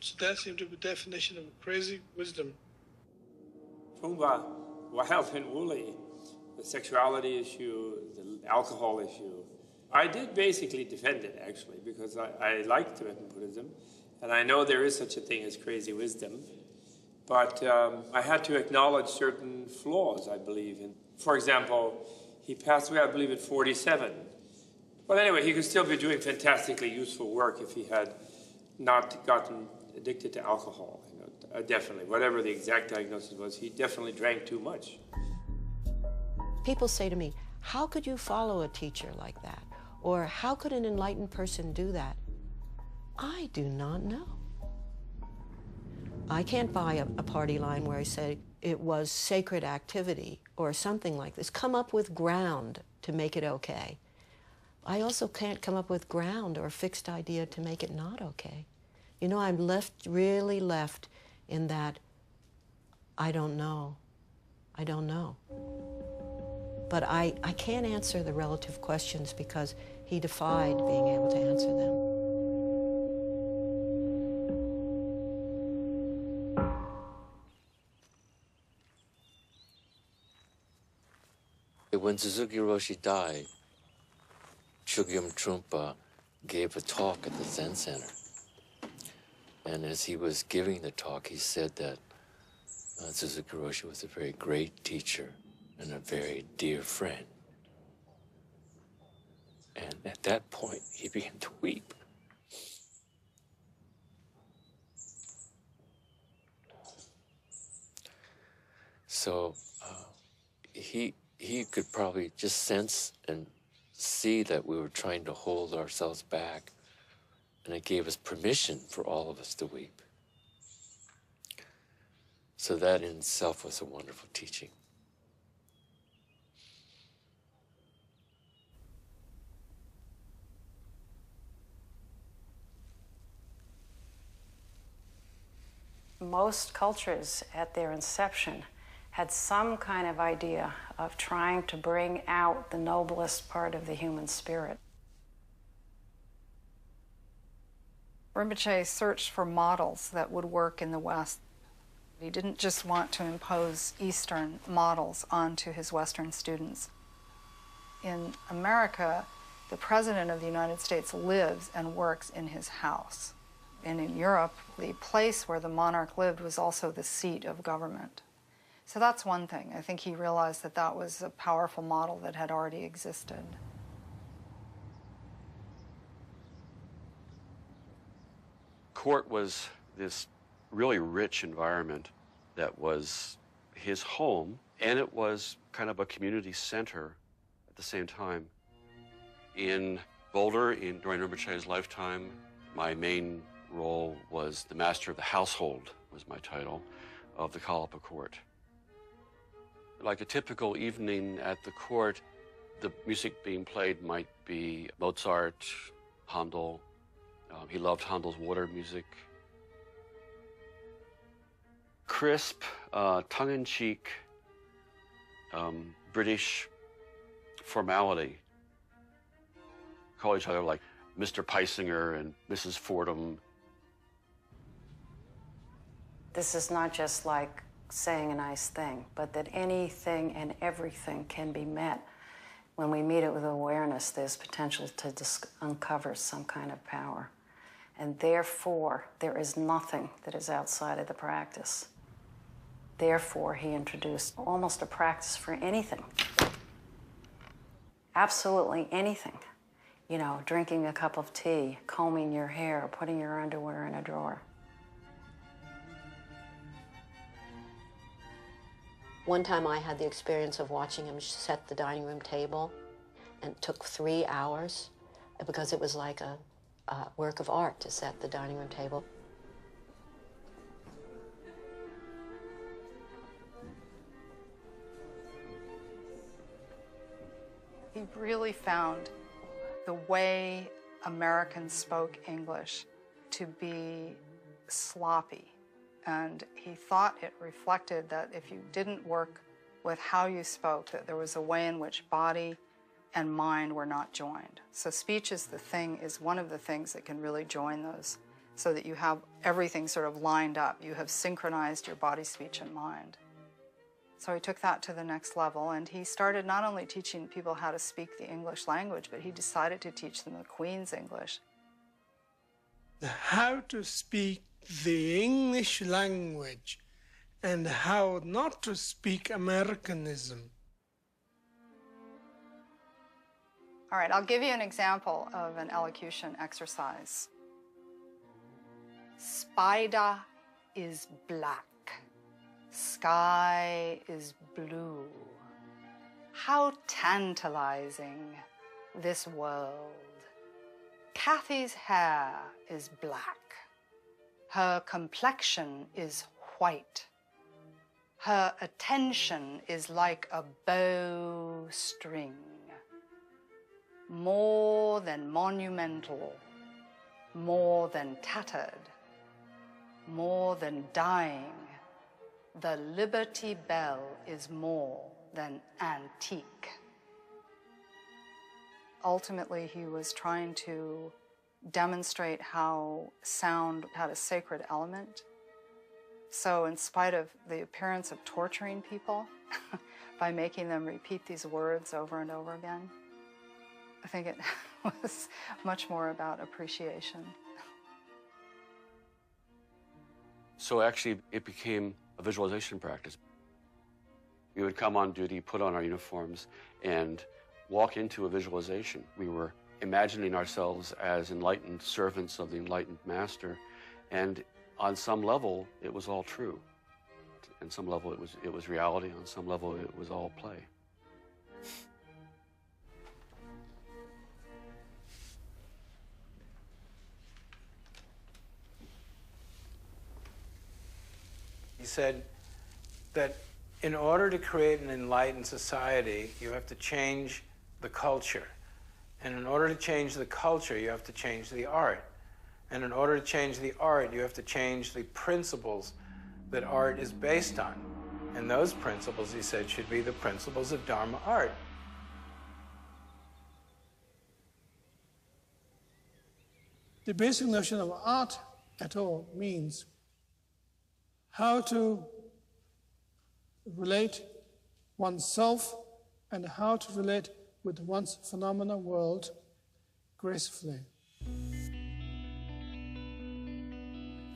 So that seemed to be the definition of crazy wisdom. Trungpa, Wildman, the sexuality issue, the alcohol issue, I did basically defend it, actually, because I like Tibetan Buddhism, and I know there is such a thing as crazy wisdom, but I had to acknowledge certain flaws, I believe. For example, he passed away, I believe, at 47. But anyway, he could still be doing fantastically useful work if he had not gotten addicted to alcohol. Definitely. Whatever the exact diagnosis was, he definitely drank too much. People say to me, how could you follow a teacher like that? Or how could an enlightened person do that? I do not know. I can't buy a party line where I say it was sacred activity or something like this. Come up with ground to make it okay. I also can't come up with ground or a fixed idea to make it not okay. You know, I'm really left in that I don't know. I don't know. But I can't answer the relative questions because he defied being able to answer them. When Suzuki Roshi died, Chogyam Trungpa gave a talk at the Zen Center. And as he was giving the talk, he said that Suzuki Roshi was a very great teacher and a very dear friend. And at that point, he began to weep. So he could probably just sense and see that we were trying to hold ourselves back, and it gave us permission for all of us to weep. So that in itself was a wonderful teaching. Most cultures at their inception had some kind of idea of trying to bring out the noblest part of the human spirit. Rinpoche searched for models that would work in the West. He didn't just want to impose Eastern models onto his Western students. In America, the President of the United States lives and works in his house. And in Europe, the place where the monarch lived was also the seat of government. So that's one thing. I think he realized that that was a powerful model that had already existed. Court was this really rich environment that was his home, and it was kind of a community center at the same time. In Boulder, during Rinpoche's lifetime, my main role was the master of the household, was my title, of the Kalapa court. Like a typical evening at the court, the music being played might be Mozart, Handel. He loved Handel's water music. Crisp, tongue-in-cheek, British formality. Call each other like Mr. Peisinger and Mrs. Fordham. This is not just like saying a nice thing, but that anything and everything can be met. When we meet it with awareness, there's potential to uncover some kind of power. And therefore, there is nothing that is outside of the practice. Therefore, he introduced almost a practice for anything. Absolutely anything. You know, drinking a cup of tea, combing your hair, putting your underwear in a drawer. One time I had the experience of watching him set the dining room table, and it took 3 hours because it was like a work of art to set the dining room table. He really found the way Americans spoke English to be sloppy. And he thought it reflected that if you didn't work with how you spoke, that there was a way in which body and mind were not joined. So speech is one of the things that can really join those, so that you have everything sort of lined up. You have synchronized your body, speech, and mind. So he took that to the next level, and he started not only teaching people how to speak the English language, but he decided to teach them the Queen's English. How to speak the English language and how not to speak Americanism. All right, I'll give you an example of an elocution exercise. Spider is black. Sky is blue. How tantalizing, this world. Kathy's hair is black. Her complexion is white. Her attention is like a bowstring. More than monumental, more than tattered, more than dying, the Liberty Bell is more than antique. Ultimately, he was trying to demonstrate how sound had a sacred element. So in spite of the appearance of torturing people by making them repeat these words over and over again, I think it was much more about appreciation. So actually, it became a visualization practice. We would come on duty, put on our uniforms, and walk into a visualization. We were imagining ourselves as enlightened servants of the enlightened master, and on some level, it was all true. On some level, it was reality. On some level, it was all play. He said that in order to create an enlightened society, you have to change the culture. And in order to change the culture, you have to change the art. And in order to change the art, you have to change the principles that art is based on. And those principles, he said, should be the principles of Dharma art. The basic notion of art at all means how to relate oneself and how to relate with one's phenomena world gracefully.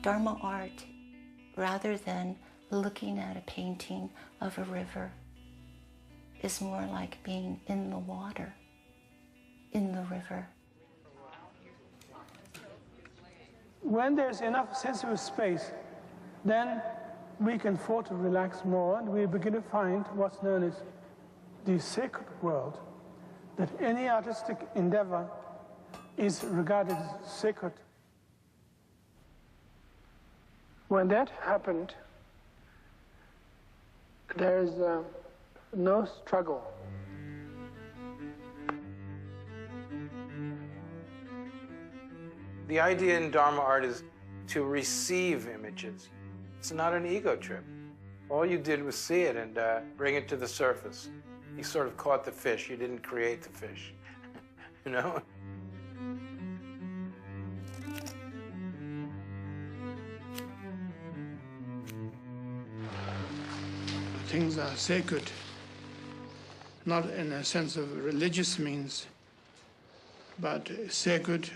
Dharma art, rather than looking at a painting of a river, is more like being in the water, in the river. When there's enough sensory space, then we can afford to relax more, and we begin to find what's known as the sacred world, that any artistic endeavor is regarded as sacred. When that happened, there is no struggle. The idea in Dharma art is to receive images. It's not an ego trip. All you did was see it and bring it to the surface. You sort of caught the fish. You didn't create the fish, you know? Things are sacred, not in a sense of religious means, but sacred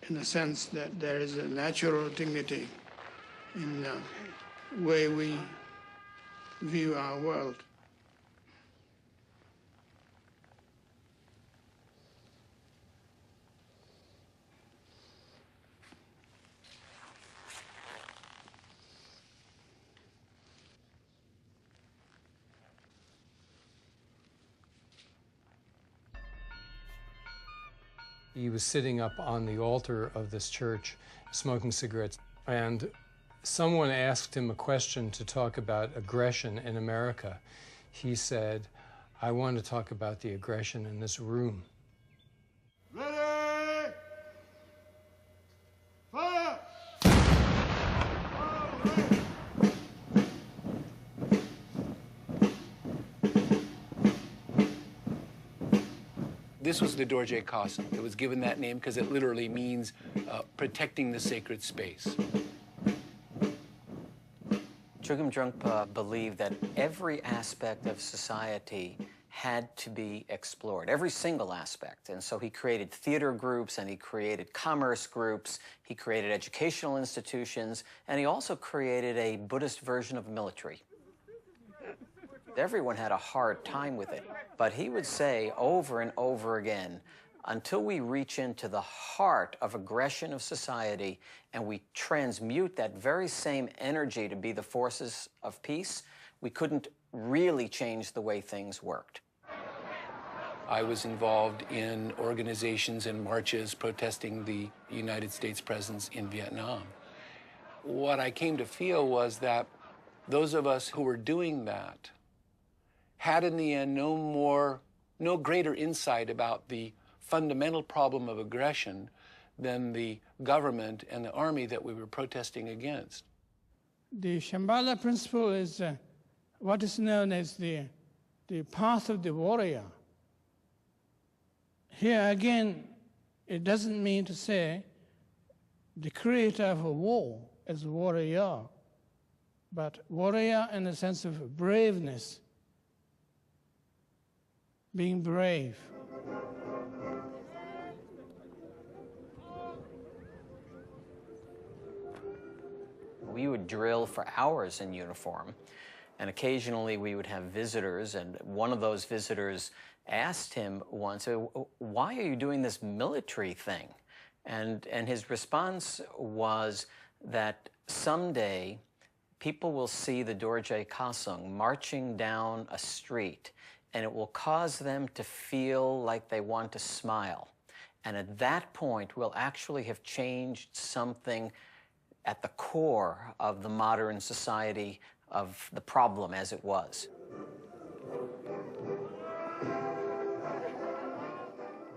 in the sense that there is a natural dignity in the way we view our world. He was sitting up on the altar of this church, smoking cigarettes, and someone asked him a question to talk about aggression in America. He said, "I want to talk about the aggression in this room." Ready? Fire! This was the Dorje Casa. It was given that name because it literally means protecting the sacred space. Chogyam Trungpa believed that every aspect of society had to be explored, every single aspect. And so he created theater groups, and he created commerce groups, he created educational institutions, and he also created a Buddhist version of military. Everyone had a hard time with it, but he would say over and over again, Until we reach into the heart of aggression of society and we transmute that very same energy to be the forces of peace, we couldn't really change the way things worked. I was involved in organizations and marches protesting the United States presence in Vietnam. What I came to feel was that those of us who were doing that had in the end no greater insight about the fundamental problem of aggression than the government and the army that we were protesting against. The Shambhala principle is what is known as the path of the warrior. Here again, it doesn't mean to say the creator of a war as a warrior, but warrior in the sense of braveness, being brave. We would drill for hours in uniform, and occasionally we would have visitors, and one of those visitors asked him once, "Why are you doing this military thing?" And his response was that someday people will see the Dorje Kasung marching down a street, and it will cause them to feel like they want to smile. And at that point, we'll actually have changed something at the core of the modern society, of the problem as it was.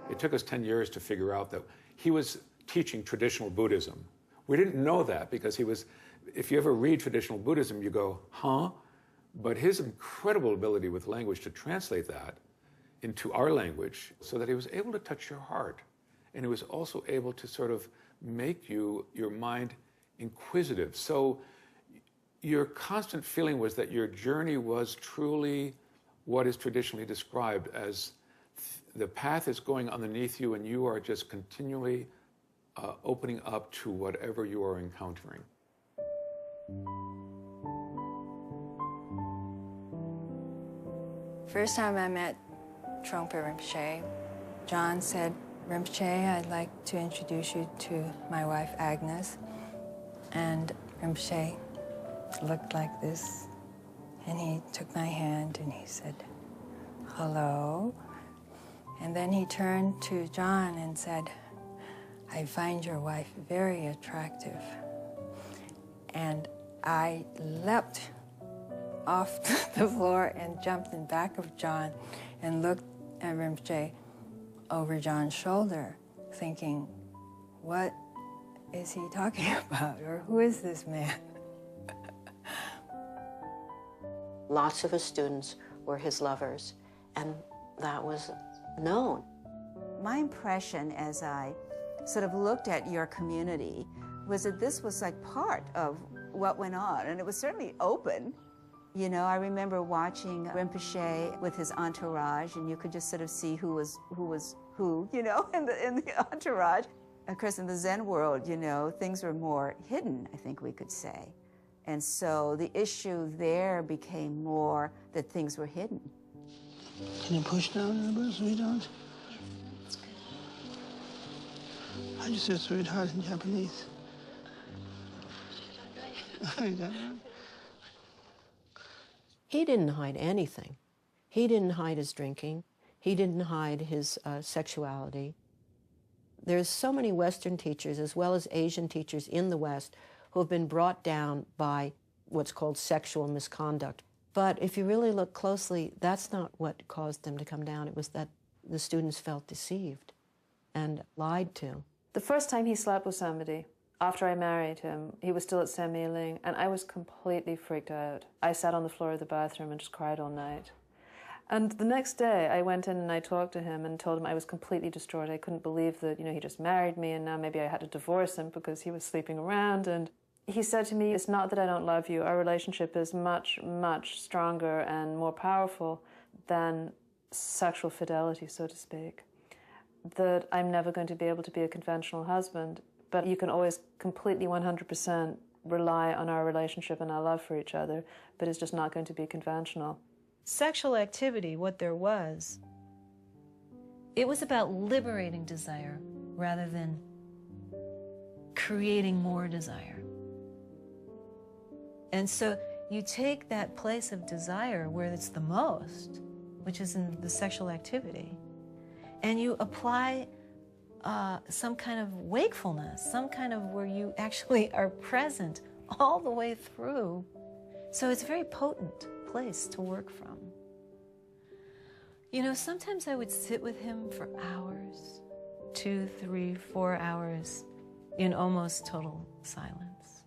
It took us 10 years to figure out that he was teaching traditional Buddhism. We didn't know that because he was, if you ever read traditional Buddhism, you go, huh? But his incredible ability with language to translate that into our language so that he was able to touch your heart. And he was also able to sort of make your mind inquisitive. So your constant feeling was that your journey was truly what is traditionally described as the path is going underneath you and you are just continually opening up to whatever you are encountering. First time I met Trungpa Rinpoche, John said, "Rinpoche, I'd like to introduce you to my wife Agnes." And Rinpoche looked like this, and he took my hand and he said, "Hello." And then he turned to John and said, "I find your wife very attractive." And I leapt off the floor and jumped in back of John and looked at Rinpoche over John's shoulder, thinking, what is he talking about? Or who is this man? Lots of his students were his lovers, and that was known. My impression as I sort of looked at your community was that this was like part of what went on, and it was certainly open. You know, I remember watching Rinpoche with his entourage, and you could just sort of see who was who, you know, in the entourage. Of course, in the Zen world, you know, things were more hidden, I think we could say. And so the issue there became more that things were hidden. Can you push down a little bit, sweetheart? Yeah, that's good. How do you say sweetheart in Japanese? He didn't hide anything. He didn't hide his drinking. He didn't hide his sexuality. There's so many Western teachers, as well as Asian teachers in the West, who have been brought down by what's called sexual misconduct. But if you really look closely, that's not what caused them to come down. It was that the students felt deceived and lied to. The first time he slept with somebody, after I married him, he was still at Saint Mei-ling, and I was completely freaked out. I sat on the floor of the bathroom and just cried all night. And the next day, I went in and I talked to him and told him I was completely distraught. I couldn't believe that, you know, he just married me and now maybe I had to divorce him because he was sleeping around. And he said to me, it's not that I don't love you. Our relationship is much, much stronger and more powerful than sexual fidelity, so to speak. That I'm never going to be able to be a conventional husband, but you can always completely 100% rely on our relationship and our love for each other, but it's just not going to be conventional. Sexual activity, what there was It was about liberating desire rather than creating more desire. And so you take that place of desire where it's the most, which is in the sexual activity, and you apply some kind of wakefulness, some kind of where you actually are present all the way through. So it's a very potent place to work from. You know, sometimes I would sit with him for hours, 2, 3, 4 hours in almost total silence.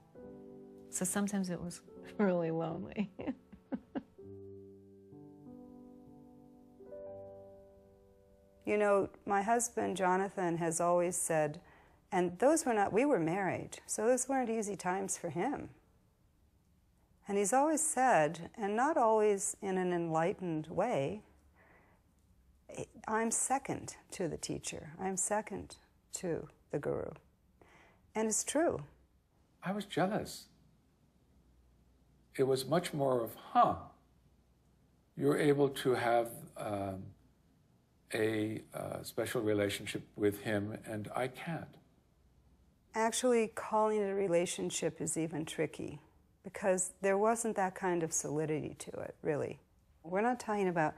So sometimes it was really lonely. You know, my husband, Jonathan, has always said, and we were married, so those weren't easy times for him. And he's always said, and not always in an enlightened way, I'm second to the teacher. I'm second to the guru. And it's true. I was jealous. It was much more of, you're able to have a special relationship with him, and I can't. Actually, calling it a relationship is even tricky, because there wasn't that kind of solidity to it, really. We're not talking about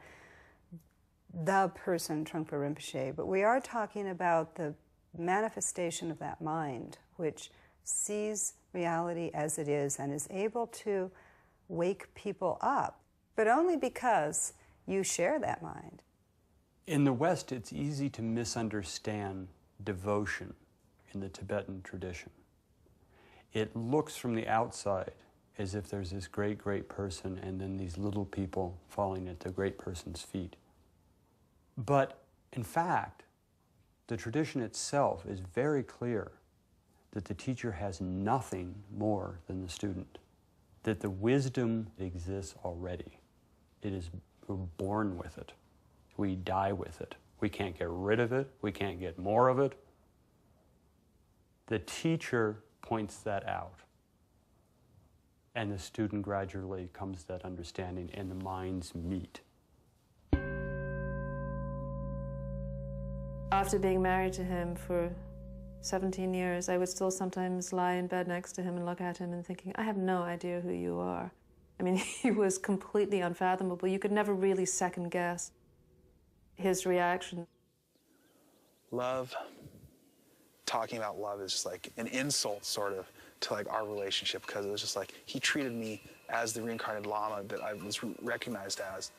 the person, Trungpa Rinpoche, but we are talking about the manifestation of that mind, which sees reality as it is and is able to wake people up, but only because you share that mind. In the West, it's easy to misunderstand devotion in the Tibetan tradition. It looks from the outside as if there's this great, great person and then these little people falling at the great person's feet. But in fact, the tradition itself is very clear that the teacher has nothing more than the student, that the wisdom exists already. We're born with it. We die with it. We can't get rid of it. We can't get more of it. The teacher points that out. And the student gradually comes to that understanding, and the minds meet. After being married to him for 17 years, I would still sometimes lie in bed next to him and look at him and thinking, I have no idea who you are. I mean, he was completely unfathomable. You could never really second guess his reaction. Love, talking about love is just like an insult sort of to like our relationship, because it was just like he treated me as the reincarnated Lama that I was recognized as.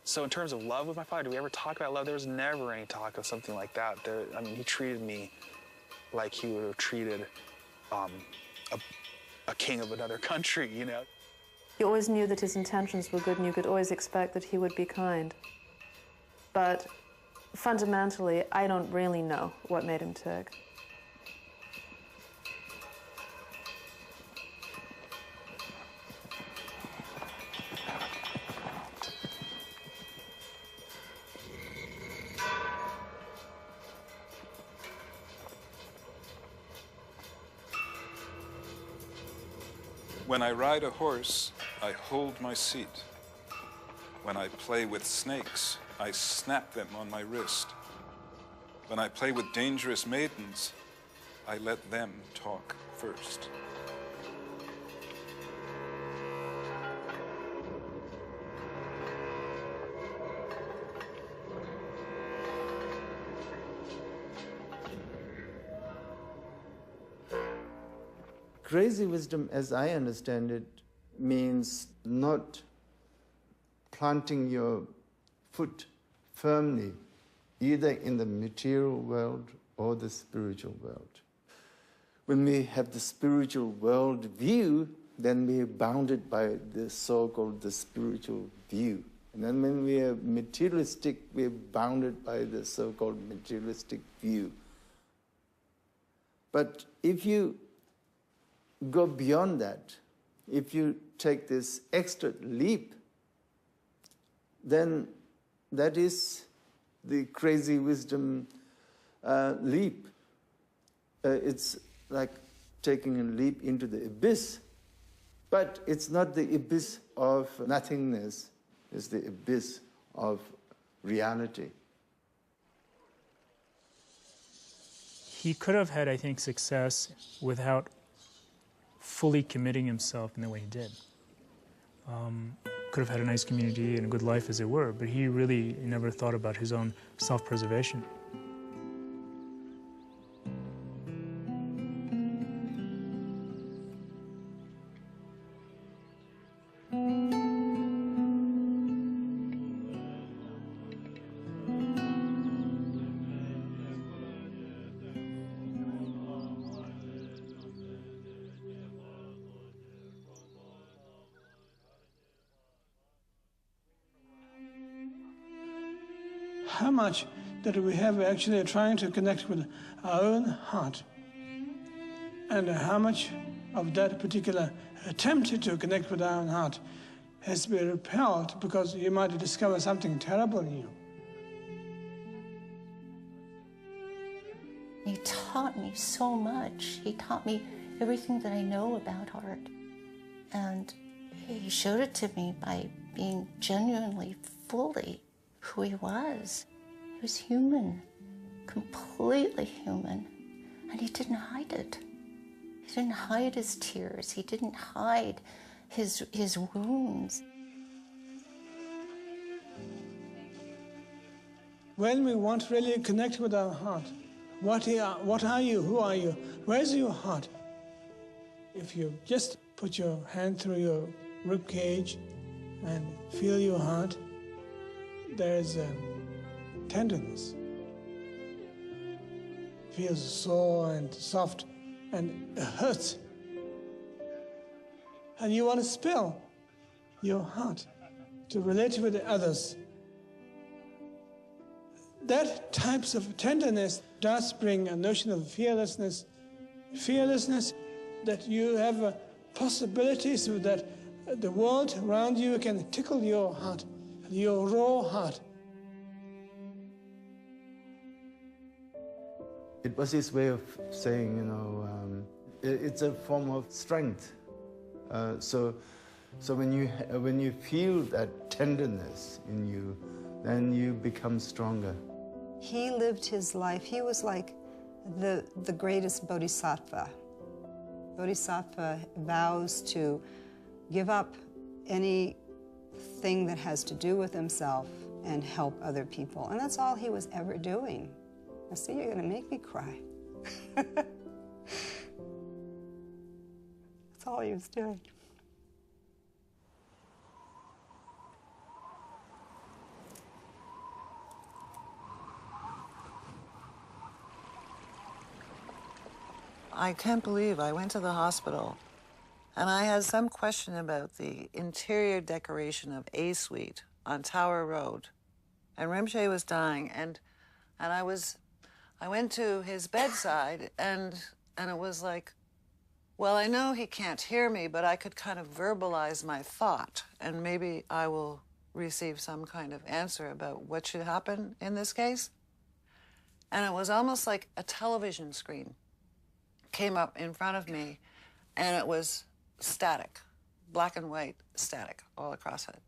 So in terms of love with my father, do we ever talk about love? There was never any talk of something like that. I mean, he treated me like he would have treated a king of another country, you know? You always knew that his intentions were good, and you could always expect that he would be kind. But fundamentally, I don't really know what made him tick. When I ride a horse, I hold my seat. When I play with snakes, I snap them on my wrist. When I play with dangerous maidens, I let them talk first. Crazy wisdom, as I understand it, means not planting your foot firmly either in the material world or the spiritual world. When we have the spiritual world view, then we are bounded by the so-called the spiritual view. And then when we are materialistic, we are bounded by the so-called materialistic view. But if you go beyond that, if you take this extra leap, then that is the crazy wisdom leap. It's like taking a leap into the abyss, but it's not the abyss of nothingness, it's the abyss of reality. He could have had, I think, success without fully committing himself in the way he did. Could have had a nice community and a good life, as it were, but he really never thought about his own self-preservation. How much that we have actually trying to connect with our own heart, and how much of that particular attempt to connect with our own heart has to be repelled because you might discover something terrible in you. He taught me so much. He taught me everything that I know about art. And he showed it to me by being genuinely, fully who he was. He was human, completely human, and he didn't hide it. He didn't hide his tears. He didn't hide his wounds. When we want to really connect with our heart, what are you? Who are you? Where's your heart? If you just put your hand through your rib cage and feel your heart, there's tenderness. It feels sore and soft, and it hurts. And you want to spill your heart to relate with others. That types of tenderness does bring a notion of fearlessness. Fearlessness that you have possibilities so that the world around you can tickle your heart, your raw heart. It was his way of saying, you know, it's a form of strength. So when you feel that tenderness in you, then you become stronger. He lived his life. He was like the greatest bodhisattva. Bodhisattva vows to give up anything that has to do with himself and help other people. And that's all he was ever doing. Now, see, you're going to make me cry. That's all he was doing. I can't believe I went to the hospital and I had some question about the interior decoration of A Suite on Tower Road. And Rinpoche was dying, and I went to his bedside, and it was like, well, I know he can't hear me, but I could kind of verbalize my thought, and maybe I will receive some kind of answer about what should happen in this case. And it was almost like a television screen came up in front of me, and it was static, black and white static all across it.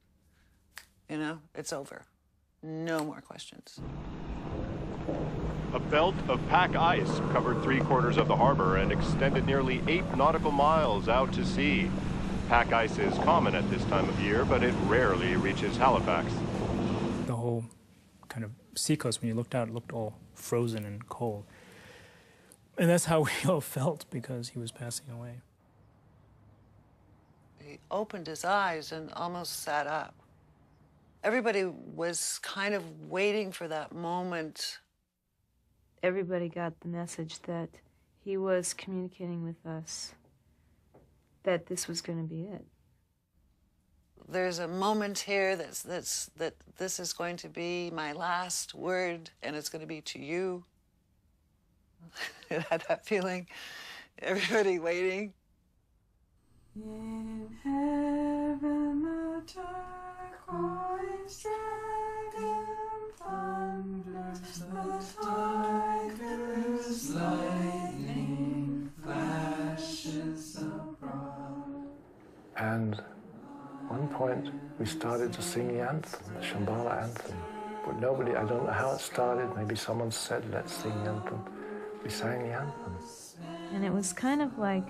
You know, it's over. No more questions. A belt of pack ice covered 3/4 of the harbor and extended nearly 8 nautical miles out to sea. Pack ice is common at this time of year, but it rarely reaches Halifax. The whole kind of seacoast, when you looked out, it looked all frozen and cold. And that's how we all felt because he was passing away. He opened his eyes and almost sat up. Everybody was kind of waiting for that moment. Everybody got the message that he was communicating with us, that this was going to be it. There's a moment here that this is going to be my last word, and it's going to be to you. It had that feeling, everybody waiting. In heaven the turquoise dragon thunders, the tiger's lightning flashes abroad. And at one point we started to sing the anthem, the Shambhala anthem. But nobody, I don't know how it started, maybe someone said, let's sing the anthem. we sang the anthem. And it was kind of like,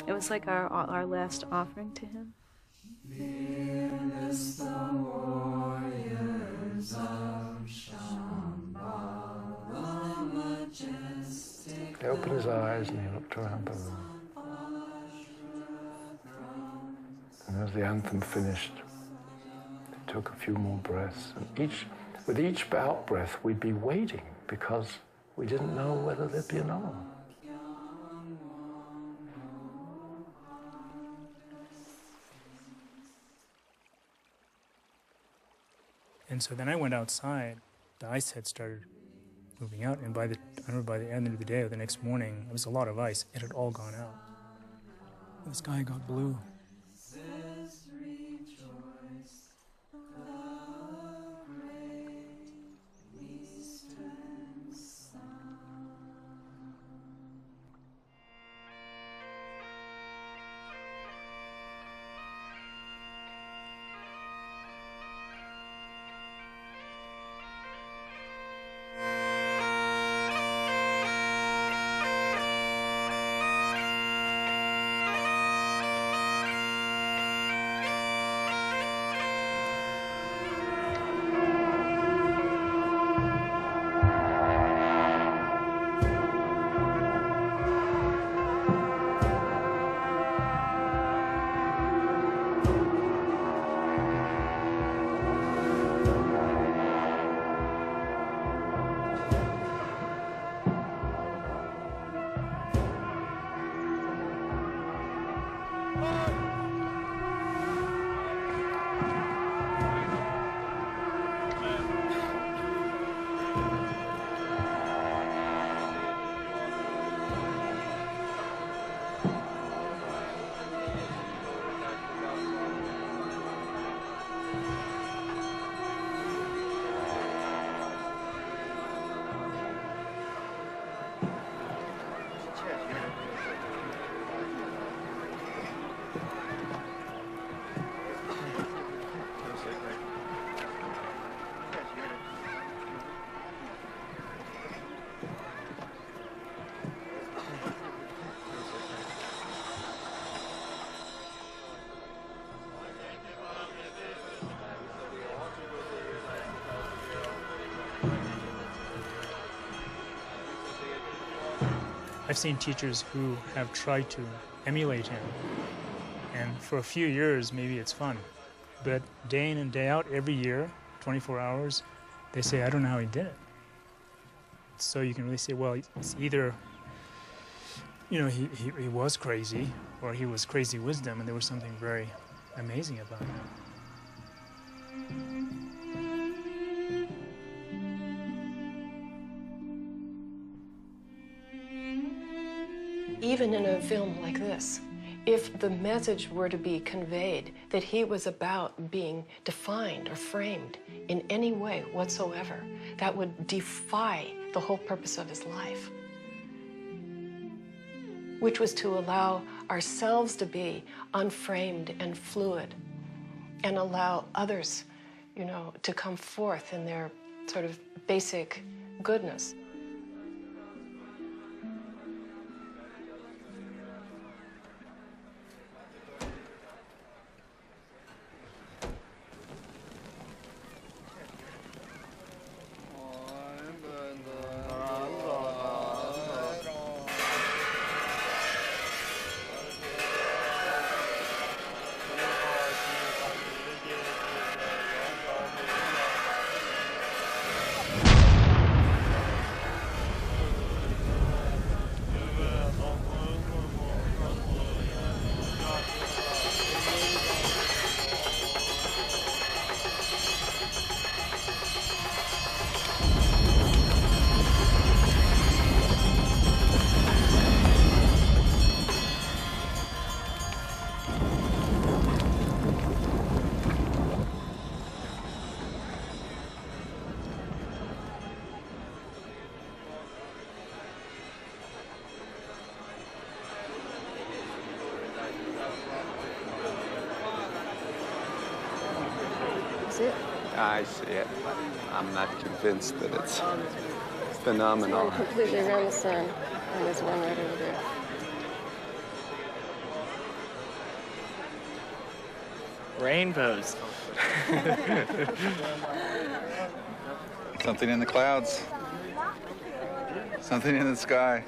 it was like our last offering to him. Fearless the warriors of Shambhala, majestic. He opened his eyes and he looked around the room. And as the anthem finished, he took a few more breaths. And with each out breath, we'd be waiting because we didn't know whether there'd be another one. And so then I went outside. The ice had started moving out, and by the end of the day or the next morning, it was a lot of ice. It had all gone out. The sky got blue. I've seen teachers who have tried to emulate him, and for a few years maybe it's fun, but day in and day out, every year, 24 hours, they say, I don't know how he did it. So you can really say, well, it's either, you know, he was crazy, or he was crazy wisdom, and there was something very amazing about him. Even in a film like this, if the message were to be conveyed that he was about being defined or framed in any way whatsoever, that would defy the whole purpose of his life, which was to allow ourselves to be unframed and fluid and allow others, you know, to come forth in their sort of basic goodness. I see it. I'm not convinced that it's phenomenon. One completely around the sun, and there's one right over there. Rainbows. Something in the clouds. Something in the sky.